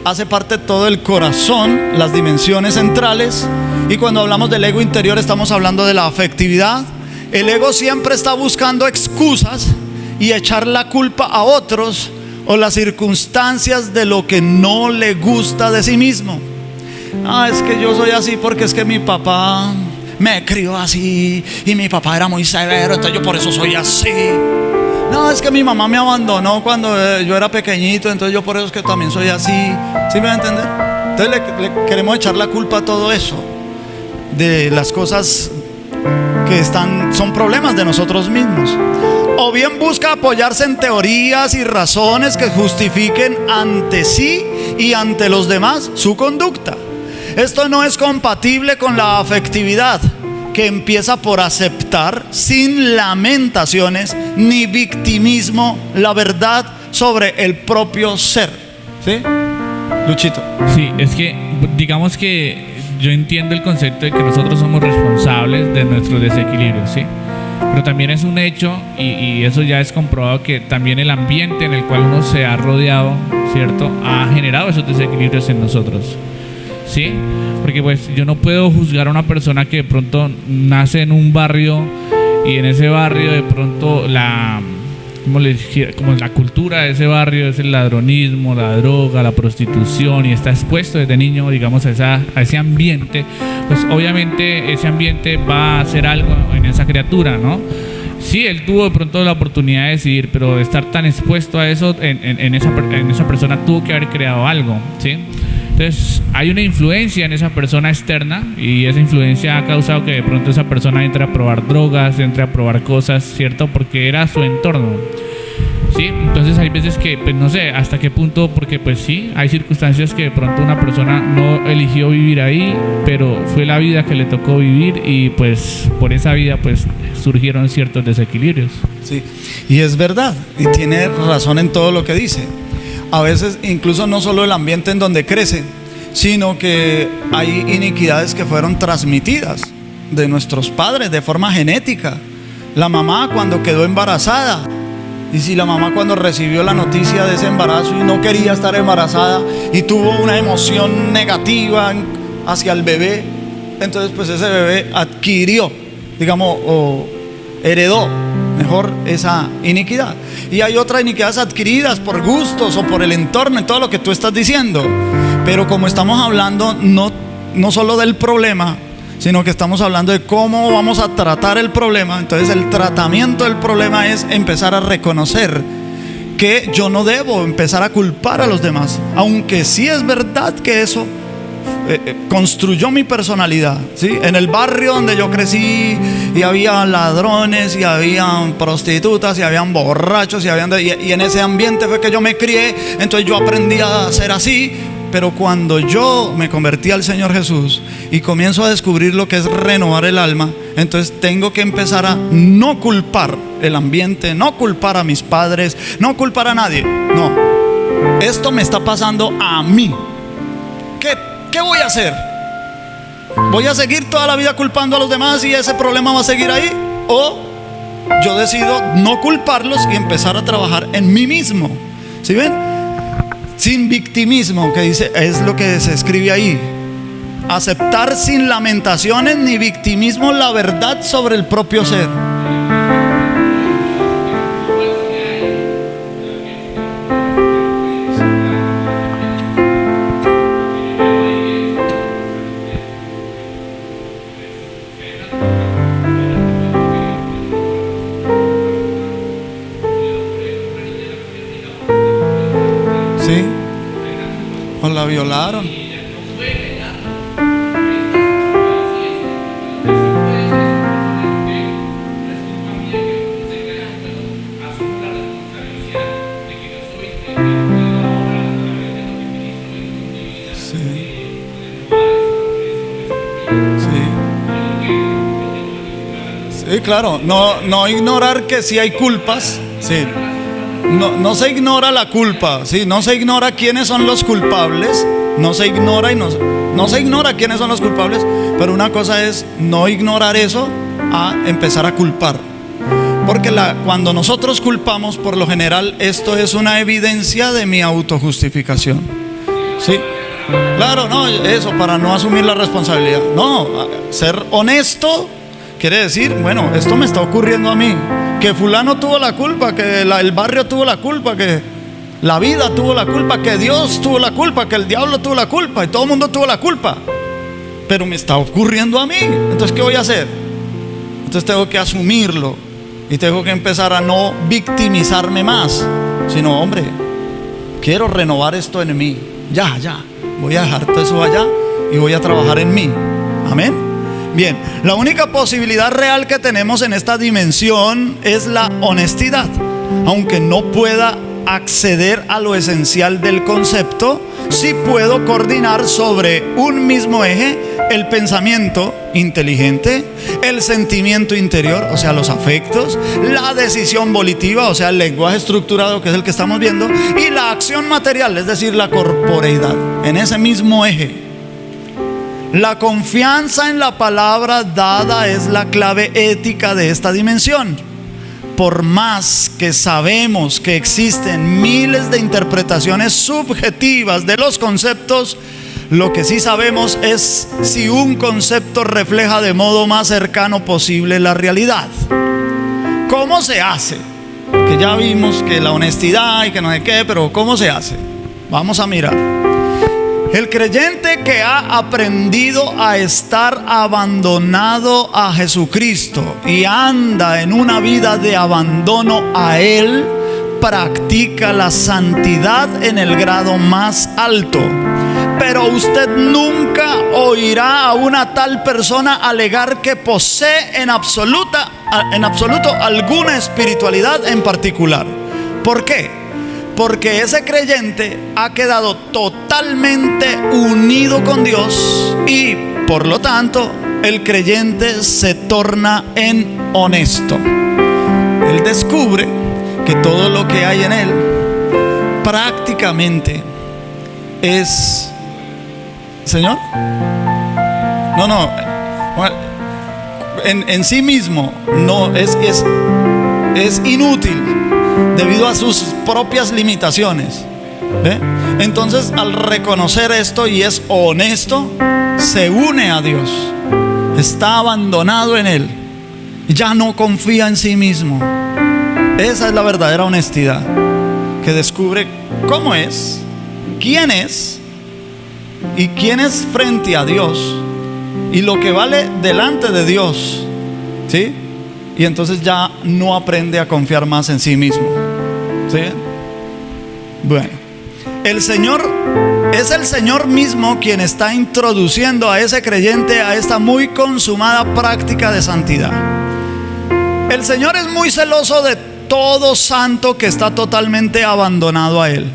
hace parte todo el corazón, las dimensiones centrales. Y cuando hablamos del ego interior, estamos hablando de la afectividad. El ego siempre está buscando excusas y echar la culpa a otros o las circunstancias de lo que no le gusta de sí mismo. Es que yo soy así porque es que mi papá me crió así y mi papá era muy severo, entonces yo por eso soy así. No, es que mi mamá me abandonó cuando yo era pequeñito, entonces yo por eso es que también soy así. ¿Sí me va a entender? Entonces le queremos echar la culpa a todo eso, de las cosas que son problemas de nosotros mismos. O bien busca apoyarse en teorías y razones que justifiquen ante sí y ante los demás su conducta. Esto no es compatible con la afectividad, que empieza por aceptar sin lamentaciones ni victimismo la verdad sobre el propio ser. ¿Sí? Luchito. Sí, es que digamos que yo entiendo el concepto de que nosotros somos responsables de nuestros desequilibrios, ¿sí? Pero también es un hecho, y eso ya es comprobado, que también el ambiente en el cual uno se ha rodeado, ¿cierto?, ha generado esos desequilibrios en nosotros, ¿sí? Porque pues yo no puedo juzgar a una persona que de pronto nace en un barrio y en ese barrio de pronto como la cultura de ese barrio es el ladronismo, la droga, la prostitución, y está expuesto desde niño, digamos, a ese ambiente. Pues obviamente ese ambiente va a hacer algo en esa criatura, ¿no? Sí, él tuvo de pronto la oportunidad de decidir, pero de estar tan expuesto a eso, en esa persona tuvo que haber creado algo, ¿sí? Entonces hay una influencia en esa persona externa, y esa influencia ha causado que de pronto esa persona entre a probar drogas, entre a probar cosas, ¿cierto? Porque era su entorno, ¿sí? Entonces hay veces que, pues no sé hasta qué punto, porque pues sí, hay circunstancias que de pronto una persona no eligió vivir ahí, pero fue la vida que le tocó vivir y pues por esa vida pues surgieron ciertos desequilibrios. Sí, y es verdad, y tiene razón en todo lo que dice. A veces incluso no solo el ambiente en donde crece, sino que hay iniquidades que fueron transmitidas de nuestros padres de forma genética. La mamá cuando quedó embarazada, y si la mamá cuando recibió la noticia de ese embarazo y no quería estar embarazada y tuvo una emoción negativa hacia el bebé, entonces pues ese bebé adquirió, digamos, o heredó mejor esa iniquidad. Y hay otras iniquidades adquiridas por gustos o por el entorno, en todo lo que tú estás diciendo. Pero como estamos hablando no solo del problema, sino que estamos hablando de cómo vamos a tratar el problema. Entonces el tratamiento del problema es empezar a reconocer que yo no debo empezar a culpar a los demás, aunque sí es verdad que eso construyó mi personalidad, ¿sí? En el barrio donde yo crecí y había ladrones y habían prostitutas y habían borrachos y en ese ambiente fue que yo me crié. Entonces yo aprendí a ser así. Pero cuando yo me convertí al Señor Jesús y comienzo a descubrir lo que es renovar el alma, entonces tengo que empezar a no culpar el ambiente, no culpar a mis padres, no culpar a nadie. No, esto me está pasando a mí. ¿Qué voy a hacer? ¿Voy a seguir toda la vida culpando a los demás y ese problema va a seguir ahí? ¿O yo decido no culparlos y empezar a trabajar en mí mismo? ¿Sí ven? Sin victimismo, que dice, es lo que se escribe ahí. Aceptar sin lamentaciones ni victimismo la verdad sobre el propio ser. Sí, o la violaron. Sí, claro, no ignorar que sí hay culpas, sí. No se ignora la culpa, ¿sí? No se ignora quiénes son los culpables, no se ignora no se ignora quiénes son los culpables, pero una cosa es no ignorar eso a empezar a culpar. Porque cuando nosotros culpamos, por lo general, esto es una evidencia de mi autojustificación, ¿sí? Claro, no, eso para no asumir la responsabilidad. No, ser honesto quiere decir, bueno, esto me está ocurriendo a mí. Que fulano tuvo la culpa, que el barrio tuvo la culpa, que la vida tuvo la culpa, que Dios tuvo la culpa, que el diablo tuvo la culpa y todo el mundo tuvo la culpa. Pero me está ocurriendo a mí. Entonces, ¿qué voy a hacer? Entonces tengo que asumirlo y tengo que empezar a no victimizarme más, sino, hombre, quiero renovar esto en mí. Ya, voy a dejar todo eso allá y voy a trabajar en mí. Amén. Bien, la única posibilidad real que tenemos en esta dimensión es la honestidad. Aunque no pueda acceder a lo esencial del concepto, sí puedo coordinar sobre un mismo eje el pensamiento inteligente, el sentimiento interior, o sea, los afectos, la decisión volitiva, o sea, el lenguaje estructurado, que es el que estamos viendo, y la acción material, es decir, la corporeidad, en ese mismo eje. La confianza en la palabra dada es la clave ética de esta dimensión. Por más que sabemos que existen miles de interpretaciones subjetivas de los conceptos, lo que sí sabemos es si un concepto refleja de modo más cercano posible la realidad. ¿Cómo se hace? Que ya vimos que la honestidad y que no sé qué, pero ¿cómo se hace? Vamos a mirar. El creyente que ha aprendido a estar abandonado a Jesucristo y anda en una vida de abandono a Él, practica la santidad en el grado más alto. Pero usted nunca oirá a una tal persona alegar que posee en absoluto alguna espiritualidad en particular. ¿Por qué? Porque ese creyente ha quedado totalmente unido con Dios y por lo tanto el creyente se torna en honesto. Él descubre que todo lo que hay en él prácticamente es... ¿Señor? No, en sí mismo no es inútil debido a sus propias limitaciones. ¿Ve? Entonces, al reconocer esto y es honesto, se une a Dios, está abandonado en Él, ya no confía en sí mismo. Esa es la verdadera honestidad, que descubre cómo es, quién es y quién es frente a Dios y lo que vale delante de Dios, ¿sí? Y entonces ya no aprende a confiar más en sí mismo, ¿sí? Bueno, el Señor es el Señor mismo quien está introduciendo a ese creyente a esta muy consumada práctica de santidad. El Señor es muy celoso de todo santo que está totalmente abandonado a Él.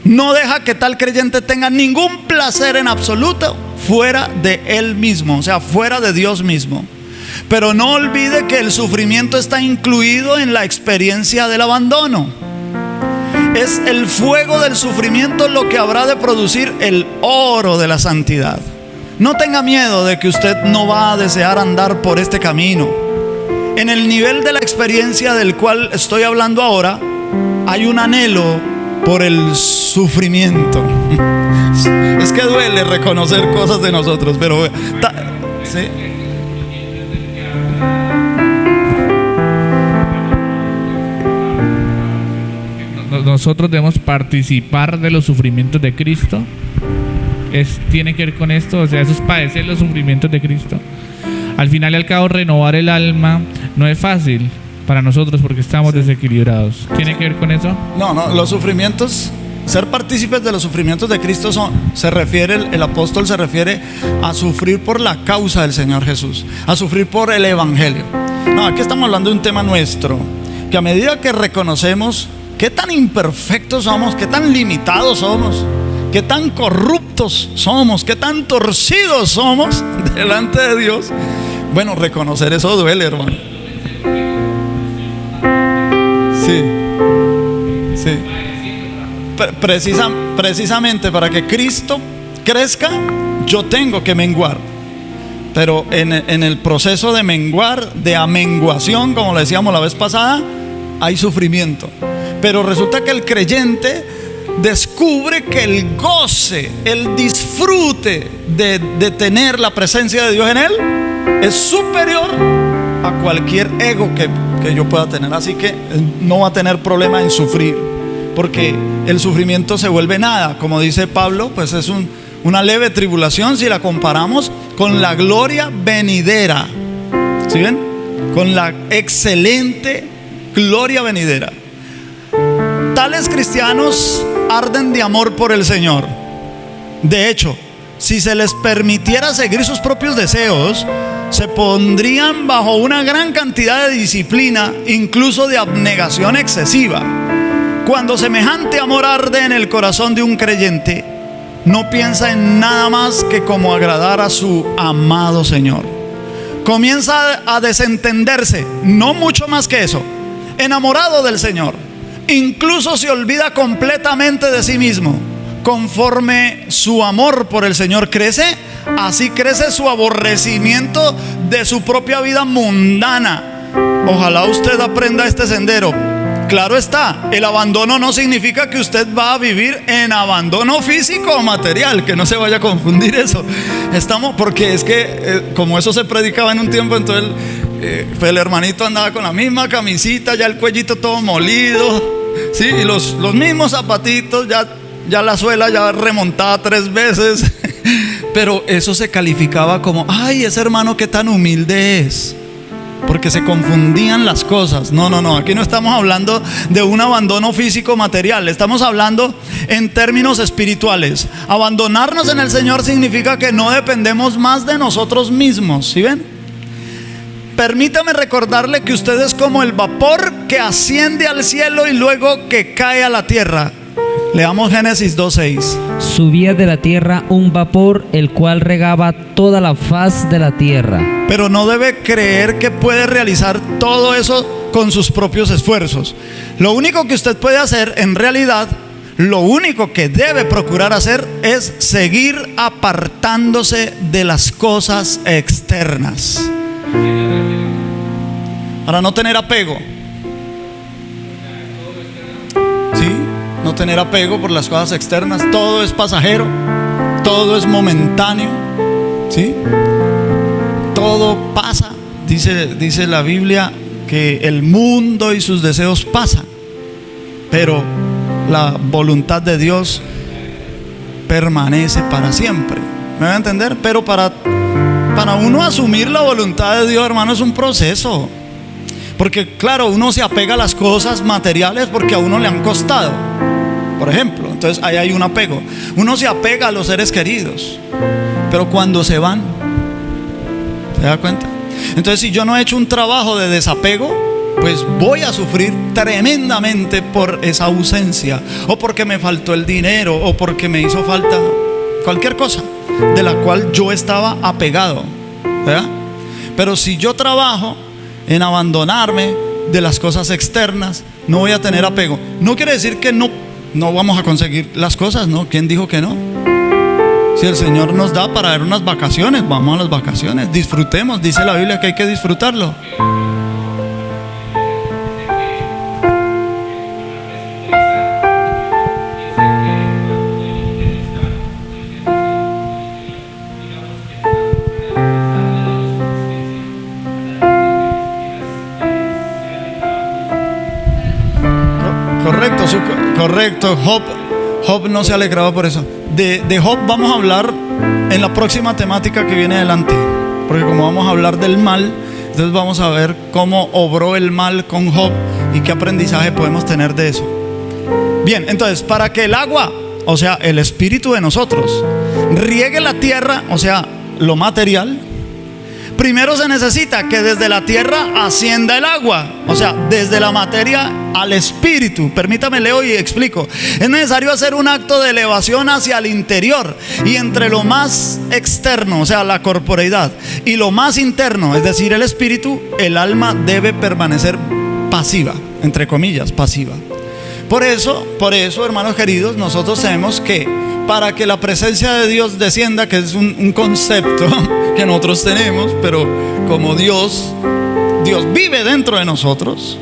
No deja que tal creyente tenga ningún placer en absoluto fuera de Él mismo, o sea, fuera de Dios mismo. Pero no olvide que el sufrimiento está incluido en la experiencia del abandono. Es el fuego del sufrimiento lo que habrá de producir el oro de la santidad. No tenga miedo de que usted no va a desear andar por este camino. En el nivel de la experiencia del cual estoy hablando ahora, hay un anhelo por el sufrimiento. Es que duele reconocer cosas de nosotros, pero ¿sí? Nosotros debemos participar de los sufrimientos de Cristo. Tiene que ver con esto, o sea, eso es padecer los sufrimientos de Cristo. Al final y al cabo, renovar el alma no es fácil para nosotros porque estamos desequilibrados. ¿Tiene que ver con eso? No, los sufrimientos, ser partícipes de los sufrimientos de Cristo el apóstol se refiere a sufrir por la causa del Señor Jesús, a sufrir por el Evangelio. No, aquí estamos hablando de un tema nuestro, que a medida que reconocemos qué tan imperfectos somos, qué tan limitados somos, qué tan corruptos somos, qué tan torcidos somos delante de Dios. Bueno, reconocer eso duele, hermano. Sí. Precisamente para que Cristo crezca, yo tengo que menguar. Pero en el proceso de menguar, de amenguación, como le decíamos la vez pasada, hay sufrimiento. Pero resulta que el creyente descubre que el goce, el disfrute de tener la presencia de Dios en él es superior a cualquier ego que yo pueda tener. Así que no va a tener problema en sufrir, porque el sufrimiento se vuelve nada. Como dice Pablo, pues es una leve tribulación si la comparamos con la gloria venidera. ¿Sí ven? Con la excelente gloria venidera. Tales cristianos arden de amor por el Señor. De hecho, si se les permitiera seguir sus propios deseos, se pondrían bajo una gran cantidad de disciplina, incluso de abnegación excesiva. Cuando semejante amor arde en el corazón de un creyente, no piensa en nada más que cómo agradar a su amado Señor. Comienza a desentenderse, no mucho más que eso, enamorado del Señor. Incluso se olvida completamente de sí mismo. Conforme su amor por el Señor crece, así crece su aborrecimiento de su propia vida mundana. Ojalá usted aprenda este sendero. Claro está, el abandono no significa que usted va a vivir en abandono físico o material, que no se vaya a confundir eso. Porque es que como eso se predicaba en un tiempo, entonces el hermanito andaba con la misma camisita, ya el cuellito todo molido, ¿sí? Y los mismos zapatitos, ya la suela ya remontada 3 veces. Pero eso se calificaba como, ay, ese hermano qué tan humilde es, porque se confundían las cosas. No, aquí no estamos hablando de un abandono físico material, estamos hablando en términos espirituales. Abandonarnos en el Señor significa que no dependemos más de nosotros mismos, ¿sí ven? permítame recordarle que usted es como el vapor que asciende al cielo y luego que cae a la tierra. Leamos Génesis 2:6. Subía de la tierra un vapor, el cual regaba toda la faz de la tierra. Pero no debe creer que puede realizar todo eso con sus propios esfuerzos. Lo único que usted puede hacer, en realidad, lo único que debe procurar hacer es seguir apartándose de las cosas externas, para no tener apego. ¿Sí? No tener apego por las cosas externas. Todo es pasajero, todo es momentáneo, ¿sí? Todo pasa. Dice la Biblia que el mundo y sus deseos pasan, pero la voluntad de Dios permanece para siempre. ¿Me va a entender? Pero para uno asumir la voluntad de Dios, hermano, es un proceso. Porque claro, uno se apega a las cosas materiales porque a uno le han costado, por ejemplo. Entonces ahí hay un apego. Uno se apega a los seres queridos, pero cuando se van, ¿se da cuenta? Entonces, si yo no he hecho un trabajo de desapego, pues voy a sufrir tremendamente por esa ausencia, o porque me faltó el dinero, o porque me hizo falta cualquier cosa de la cual yo estaba apegado, ¿verdad? Pero si yo trabajo en abandonarme de las cosas externas, no voy a tener apego. No quiere decir que no vamos a conseguir las cosas, ¿no? ¿Quién dijo que no? Si el Señor nos da para dar unas vacaciones, vamos a las vacaciones, disfrutemos. Dice la Biblia que hay que disfrutarlo. Correcto, Job no se alegraba por eso. De Job vamos a hablar en la próxima temática que viene adelante, porque como vamos a hablar del mal, entonces vamos a ver cómo obró el mal con Job y qué aprendizaje podemos tener de eso. Bien, entonces, para que el agua, o sea, el espíritu de nosotros, riegue la tierra, o sea, lo material, primero se necesita que desde la tierra ascienda el agua, o sea, desde la materia al espíritu. Permítame, leo y explico. Es necesario hacer un acto de elevación hacia el interior, y entre lo más externo, o sea, la corporeidad, y lo más interno, es decir, el espíritu, el alma debe permanecer pasiva, entre comillas, pasiva. Por eso, hermanos queridos, nosotros sabemos que para que la presencia de Dios descienda, que es un concepto que nosotros tenemos, pero como Dios vive dentro de nosotros,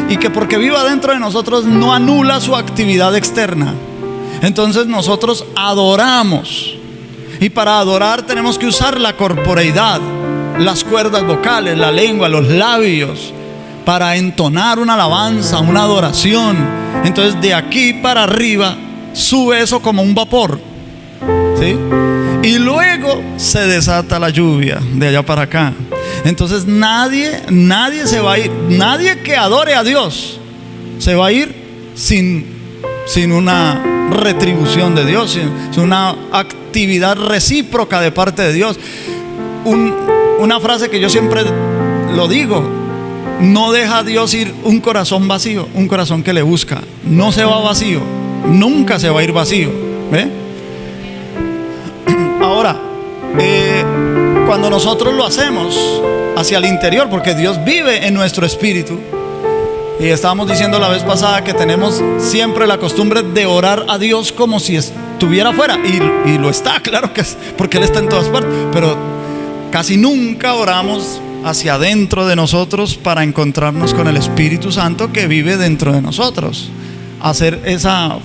y que porque viva dentro de nosotros no anula su actividad externa, entonces nosotros adoramos, y para adorar tenemos que usar la corporeidad, las cuerdas vocales, la lengua, los labios, para entonar una alabanza, una adoración. Entonces de aquí para arriba sube eso como un vapor, ¿sí? Y luego se desata la lluvia de allá para acá. Entonces nadie se va a ir, nadie que adore a Dios se va a ir sin una retribución de Dios, sin una actividad recíproca de parte de Dios. Una frase que yo siempre lo digo: no deja a Dios ir un corazón vacío, un corazón que le busca. No se va vacío, nunca se va a ir vacío, ¿ve? Ahora, cuando nosotros lo hacemos hacia el interior, porque Dios vive en nuestro espíritu, y estábamos diciendo la vez pasada que tenemos siempre la costumbre de orar a Dios como si estuviera afuera, y lo está, claro que es, porque Él está en todas partes, pero casi nunca oramos hacia adentro de nosotros para encontrarnos con el Espíritu Santo que vive dentro de nosotros. Hacer esa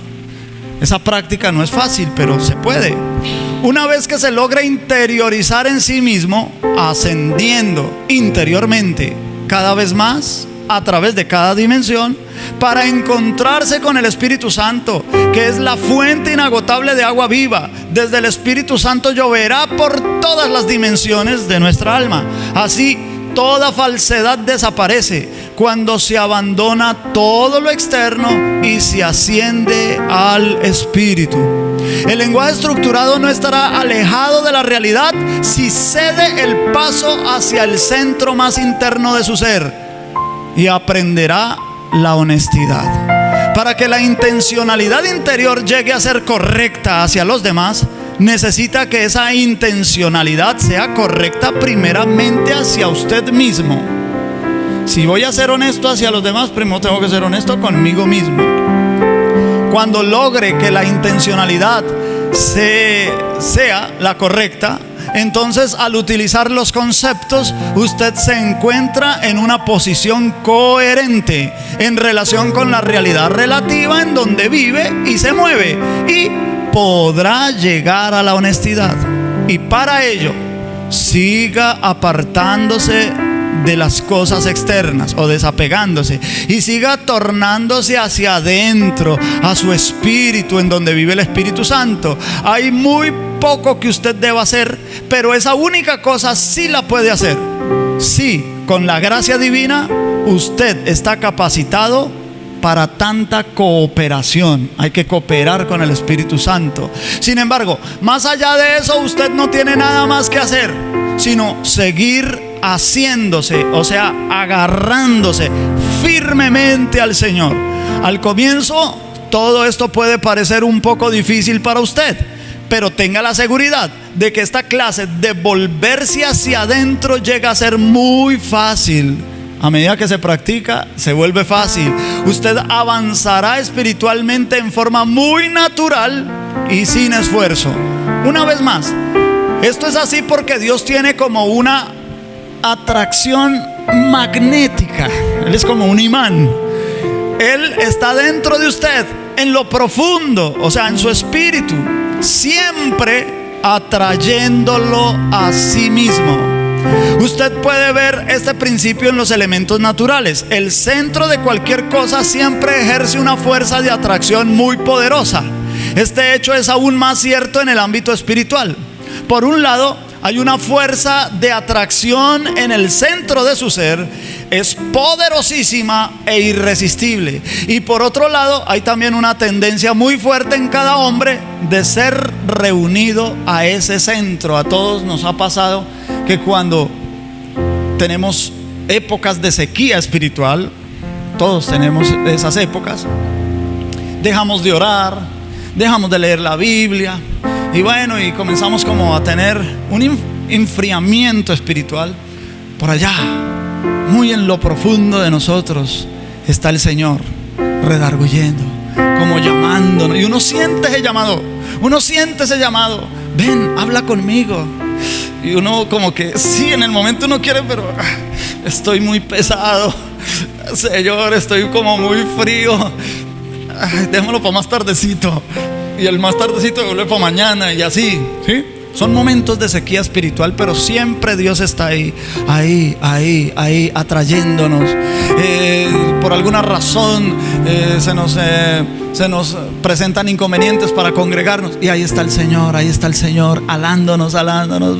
práctica no es fácil, pero se puede. Una vez que se logra interiorizar en sí mismo, ascendiendo interiormente cada vez más a través de cada dimensión, para encontrarse con el Espíritu Santo, que es la fuente inagotable de agua viva. Desde el Espíritu Santo lloverá por todas las dimensiones de nuestra alma. Así, toda falsedad desaparece cuando se abandona todo lo externo y se asciende al Espíritu. El lenguaje estructurado no estará alejado de la realidad si cede el paso hacia el centro más interno de su ser y aprenderá la honestidad. Para que la intencionalidad interior llegue a ser correcta hacia los demás, necesita que esa intencionalidad sea correcta primeramente hacia usted mismo. Si voy a ser honesto hacia los demás, primero tengo que ser honesto conmigo mismo. Cuando logre que la intencionalidad sea la correcta, entonces al utilizar los conceptos, usted se encuentra en una posición coherente en relación con la realidad relativa en donde vive y se mueve, y podrá llegar a la honestidad. Y para ello, siga apartándose de las cosas externas o desapegándose, y siga tornándose hacia adentro, a su espíritu, en donde vive el Espíritu Santo. Hay muy poco que usted deba hacer, pero esa única cosa sí la puede hacer. Sí, con la gracia divina usted está capacitado para tanta cooperación. Hay que cooperar con el Espíritu Santo. Sin embargo, más allá de eso, usted no tiene nada más que hacer, sino seguir haciéndose, o sea, agarrándose firmemente al Señor. Al comienzo, todo esto puede parecer un poco difícil para usted, pero tenga la seguridad de que esta clase de volverse hacia adentro llega a ser muy fácil. A medida que se practica, se vuelve fácil. Usted avanzará espiritualmente en forma muy natural y sin esfuerzo. Una vez más, esto es así porque Dios tiene como una atracción magnética. Él es como un imán. Él está dentro de usted, en lo profundo, o sea, en su espíritu, siempre atrayéndolo a sí mismo. Usted puede ver este principio en los elementos naturales. El centro de cualquier cosa siempre ejerce una fuerza de atracción muy poderosa. Este hecho es aún más cierto en el ámbito espiritual. Por un lado, hay una fuerza de atracción en el centro de su ser, es poderosísima e irresistible. Y por otro lado, hay también una tendencia muy fuerte en cada hombre de ser reunido a ese centro. A todos nos ha pasado que cuando tenemos épocas de sequía espiritual, todos tenemos esas épocas, dejamos de orar, dejamos de leer la Biblia, y bueno, y comenzamos como a tener un enfriamiento espiritual. Por allá, muy en lo profundo de nosotros, está el Señor redarguyendo, como llamándonos. Y uno siente ese llamado, ven, habla conmigo. Y uno como que sí, en el momento uno quiere, pero estoy muy pesado, Señor, estoy como muy frío, démoslo para más tardecito. Y el más tardecito vuelve para mañana, y así, ¿sí? Son momentos de sequía espiritual, pero siempre Dios está ahí, atrayéndonos. Por alguna razón se nos presentan inconvenientes para congregarnos, y ahí está el Señor, alándonos,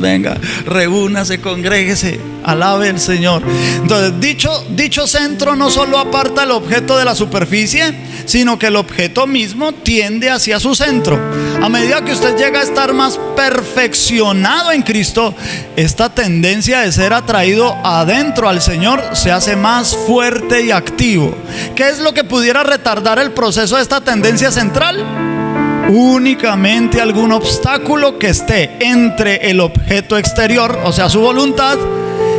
venga, reúnase, congréguese, alabe al Señor. Entonces, dicho centro no solo aparta el objeto de la superficie, sino que el objeto mismo tiende hacia su centro. A medida que usted llega a estar más perfeccionado en Cristo, esta tendencia de ser atraído adentro al Señor se hace más fuerte y activo. ¿Qué es lo que pudiera retardar el proceso de esta tendencia central? Únicamente algún obstáculo que esté entre el objeto exterior, o sea, su voluntad,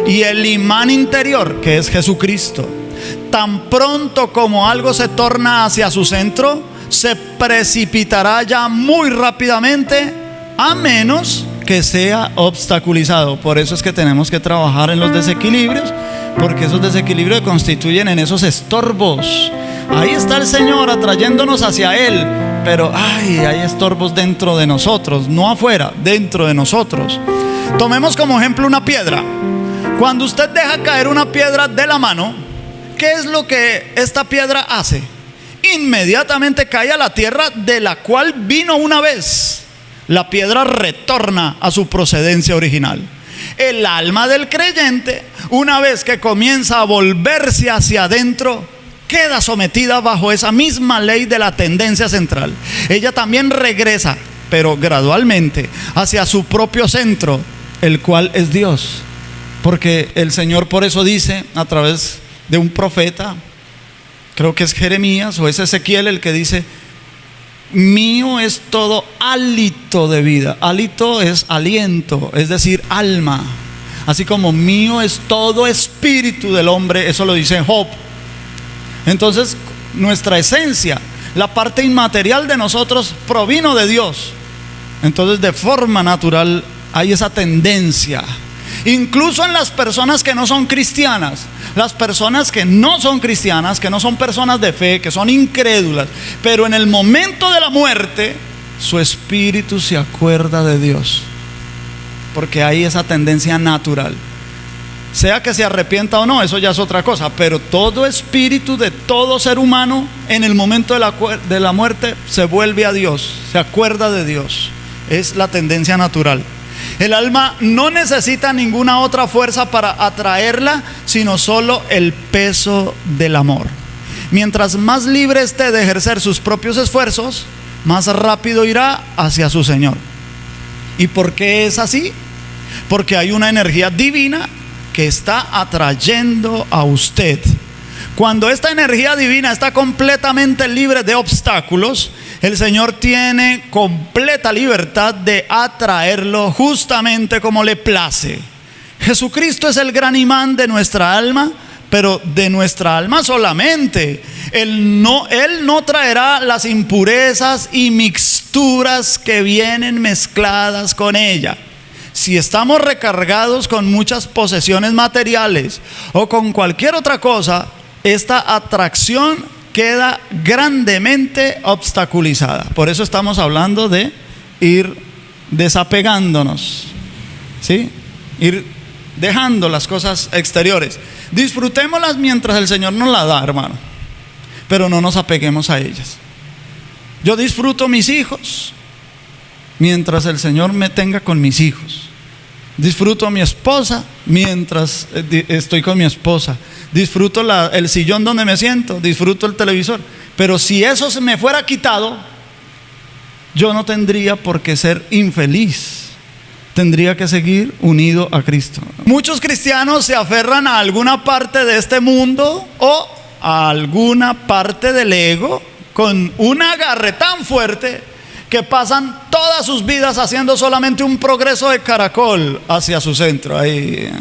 y el imán interior, que es Jesucristo. Tan pronto como algo se torna hacia su centro, se precipitará ya muy rápidamente, a menos que sea obstaculizado. Por eso es que tenemos que trabajar en los desequilibrios, porque esos desequilibrios constituyen en esos estorbos. Ahí está el Señor atrayéndonos hacia Él, pero hay estorbos dentro de nosotros, no afuera, dentro de nosotros. Tomemos como ejemplo una piedra. Cuando usted deja caer una piedra de la mano, ¿qué es lo que esta piedra hace? Inmediatamente cae a la tierra de la cual vino una vez. La piedra retorna a su procedencia original. El alma del creyente, una vez que comienza a volverse hacia adentro, queda sometida bajo esa misma ley de la tendencia central. Ella también regresa pero gradualmente, hacia su propio centro, el cual es Dios. Porque el Señor por eso dice a través de un profeta, creo que es Jeremías o es Ezequiel el que dice: mío es todo hálito de vida. Hálito es aliento, es decir, alma. Así como mío es todo espíritu del hombre, eso lo dice Job. Entonces, nuestra esencia, la parte inmaterial de nosotros, provino de Dios. Entonces, de forma natural hay esa tendencia. Incluso en las personas que no son cristianas, las personas que no son cristianas, que no son personas de fe, que son incrédulas, pero en el momento de la muerte, su espíritu se acuerda de Dios, porque hay esa tendencia natural. Sea que se arrepienta o no, eso ya es otra cosa, pero todo espíritu de todo ser humano en el momento de la muerte se vuelve a Dios, se acuerda de Dios. Es la tendencia natural. El alma no necesita ninguna otra fuerza para atraerla, sino solo el peso del amor. Mientras más libre esté de ejercer sus propios esfuerzos, más rápido irá hacia su Señor. ¿Y por qué es así? Porque hay una energía divina que está atrayendo a usted. Cuando esta energía divina está completamente libre de obstáculos, el Señor tiene completa libertad de atraerlo justamente como le place. Jesucristo es el gran imán de nuestra alma, pero de nuestra alma solamente. Él no traerá las impurezas y mixturas que vienen mezcladas con ella. Si estamos recargados con muchas posesiones materiales o con cualquier otra cosa, esta atracción queda grandemente obstaculizada. Por eso estamos hablando de ir desapegándonos, ¿sí? Ir dejando las cosas exteriores. Disfrutémoslas mientras el Señor nos las da, hermano, pero no nos apeguemos a ellas. Yo disfruto mis hijos mientras el Señor me tenga con mis hijos. Disfruto a mi esposa mientras estoy con mi esposa. Disfruto el sillón donde me siento, disfruto el televisor. Pero si eso se me fuera quitado, yo no tendría por qué ser infeliz. Tendría que seguir unido a Cristo. Muchos cristianos se aferran a alguna parte de este mundo o a alguna parte del ego con un agarre tan fuerte que pasan todas sus vidas haciendo solamente un progreso de caracol hacia su centro. Ahí.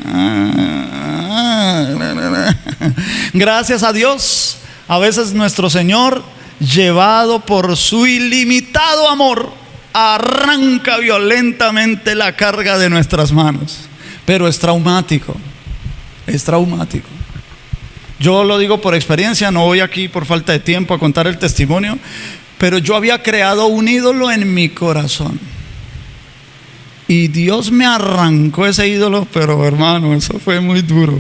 Gracias a Dios, a veces nuestro Señor, llevado por su ilimitado amor, arranca violentamente la carga de nuestras manos. Pero es traumático, es traumático. Yo lo digo por experiencia, no voy aquí por falta de tiempo a contar el testimonio, pero yo había creado un ídolo en mi corazón. Y Dios me arrancó ese ídolo, pero hermano, eso fue muy duro.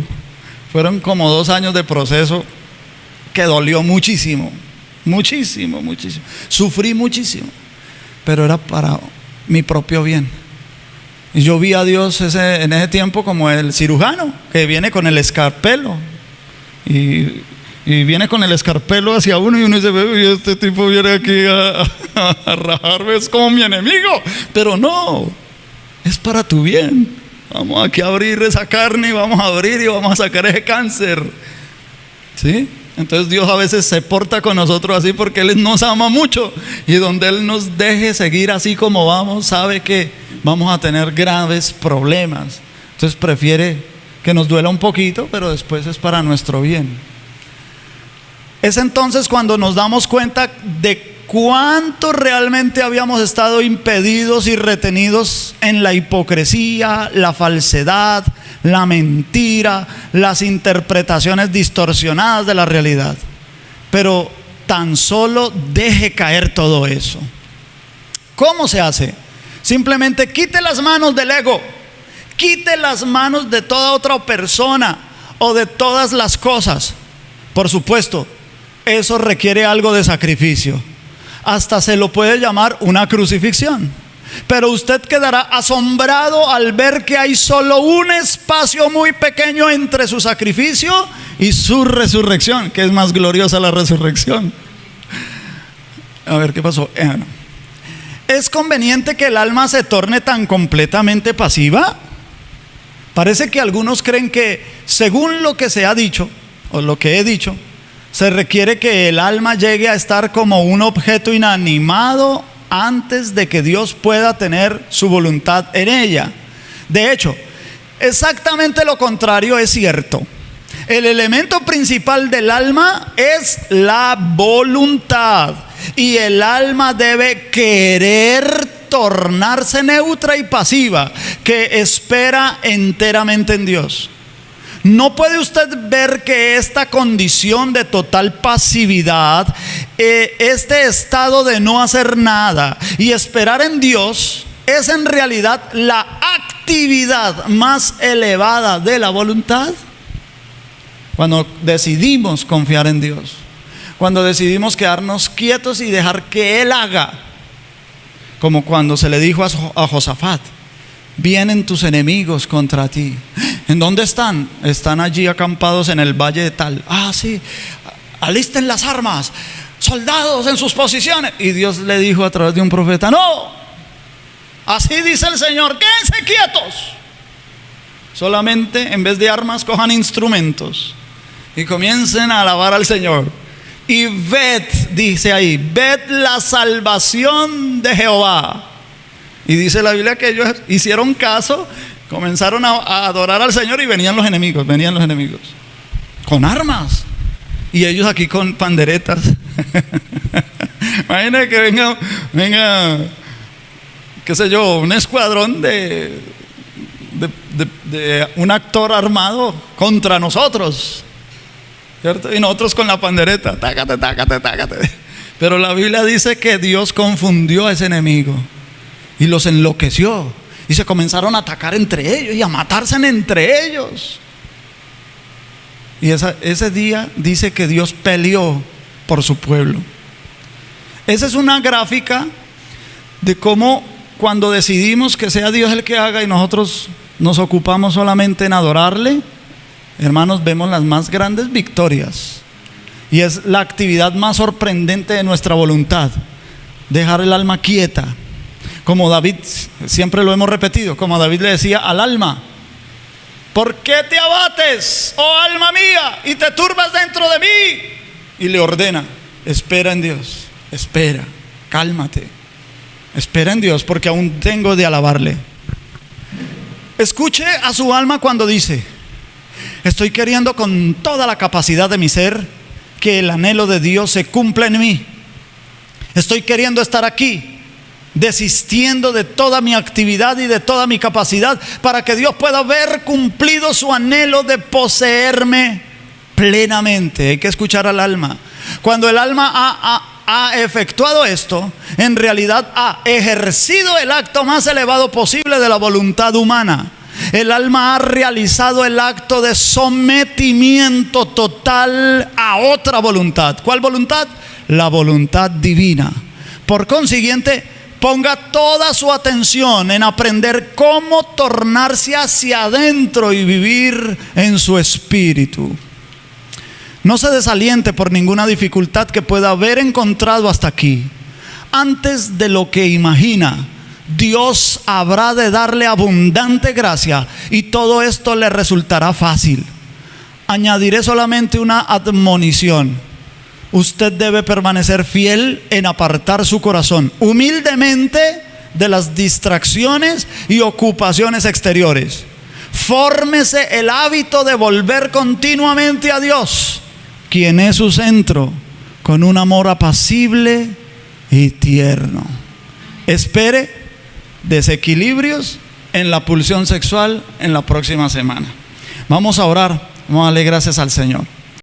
Fueron como 2 años de proceso que dolió muchísimo, muchísimo, muchísimo. Sufrí muchísimo, pero era para mi propio bien. Y yo vi a Dios en ese tiempo como el cirujano que viene con el escalpelo y viene con el escarpelo hacia uno y uno dice: y este tipo viene aquí a rajarme, es como mi enemigo. Pero no, es para tu bien. Vamos aquí a abrir esa carne y vamos a abrir y vamos a sacar ese cáncer, ¿sí? Entonces Dios a veces se porta con nosotros así porque Él nos ama mucho, y donde Él nos deje seguir así como vamos, sabe que vamos a tener graves problemas. Entonces prefiere que nos duela un poquito, pero después es para nuestro bien. Es entonces cuando nos damos cuenta de cuánto realmente habíamos estado impedidos y retenidos en la hipocresía, la falsedad, la mentira, las interpretaciones distorsionadas de la realidad. Pero tan solo deje caer todo eso. ¿Cómo se hace? Simplemente quite las manos del ego, quite las manos de toda otra persona o de todas las cosas. Por supuesto, eso requiere algo de sacrificio. Hasta se lo puede llamar una crucifixión. Pero usted quedará asombrado al ver que hay solo un espacio muy pequeño entre su sacrificio y su resurrección, que es más gloriosa la resurrección. A ver, ¿qué pasó? ¿Es conveniente que el alma se torne tan completamente pasiva? Parece que algunos creen que, según lo que se ha dicho, o lo que he dicho, se requiere que el alma llegue a estar como un objeto inanimado antes de que Dios pueda tener su voluntad en ella. De hecho, exactamente lo contrario es cierto. El elemento principal del alma es la voluntad, y el alma debe querer tornarse neutra y pasiva, que espera enteramente en Dios. ¿No puede usted ver que esta condición de total pasividad, este estado de no hacer nada y esperar en Dios, es en realidad la actividad más elevada de la voluntad? Cuando decidimos confiar en Dios, cuando decidimos quedarnos quietos y dejar que Él haga, como cuando se le dijo a Josafat: vienen tus enemigos contra ti. ¿En dónde están? Están allí acampados en el valle de tal. Ah, sí, alisten las armas, soldados en sus posiciones. Y Dios le dijo a través de un profeta: no, así dice el Señor, quédense quietos. Solamente en vez de armas cojan instrumentos y comiencen a alabar al Señor. Y ved, dice ahí, ved la salvación de Jehová. Y dice la Biblia que ellos hicieron caso, comenzaron a adorar al Señor, y venían los enemigos con armas, y ellos aquí con panderetas. Imagínate que venga, qué sé yo, un escuadrón de un actor armado contra nosotros, ¿cierto? Y nosotros con la pandereta, tácate, tácate, tácate. Pero la Biblia dice que Dios confundió a ese enemigo y los enloqueció, y se comenzaron a atacar entre ellos y a matarse entre ellos. Y ese día dice que Dios peleó por su pueblo. Esa es una gráfica de cómo, cuando decidimos que sea Dios el que haga y nosotros nos ocupamos solamente en adorarle, hermanos, vemos las más grandes victorias. Y es la actividad más sorprendente de nuestra voluntad: dejar el alma quieta. Como David, siempre lo hemos repetido, como David le decía al alma: ¿por qué te abates, oh alma mía, y te turbas dentro de mí? Y le ordena: espera en Dios, espera, cálmate, espera en Dios, porque aún tengo de alabarle. Escuche a su alma cuando dice: estoy queriendo con toda la capacidad de mi ser que el anhelo de Dios se cumpla en mí. Estoy queriendo estar aquí, desistiendo de toda mi actividad y de toda mi capacidad, para que Dios pueda ver cumplido su anhelo de poseerme plenamente. Hay que escuchar al alma. Cuando el alma ha efectuado esto, en realidad ha ejercido el acto más elevado posible de la voluntad humana. El alma ha realizado el acto de sometimiento total a otra voluntad. ¿Cuál voluntad? La voluntad divina. Por consiguiente, ponga toda su atención en aprender cómo tornarse hacia adentro y vivir en su espíritu. No se desaliente por ninguna dificultad que pueda haber encontrado hasta aquí. Antes de lo que imagina, Dios habrá de darle abundante gracia, y todo esto le resultará fácil. Añadiré solamente una admonición: usted debe permanecer fiel en apartar su corazón humildemente de las distracciones y ocupaciones exteriores. Fórmese el hábito de volver continuamente a Dios, quien es su centro, con un amor apacible y tierno. Espere desequilibrios en la pulsión sexual en la próxima semana. Vamos a orar, vamos a darle gracias al Señor.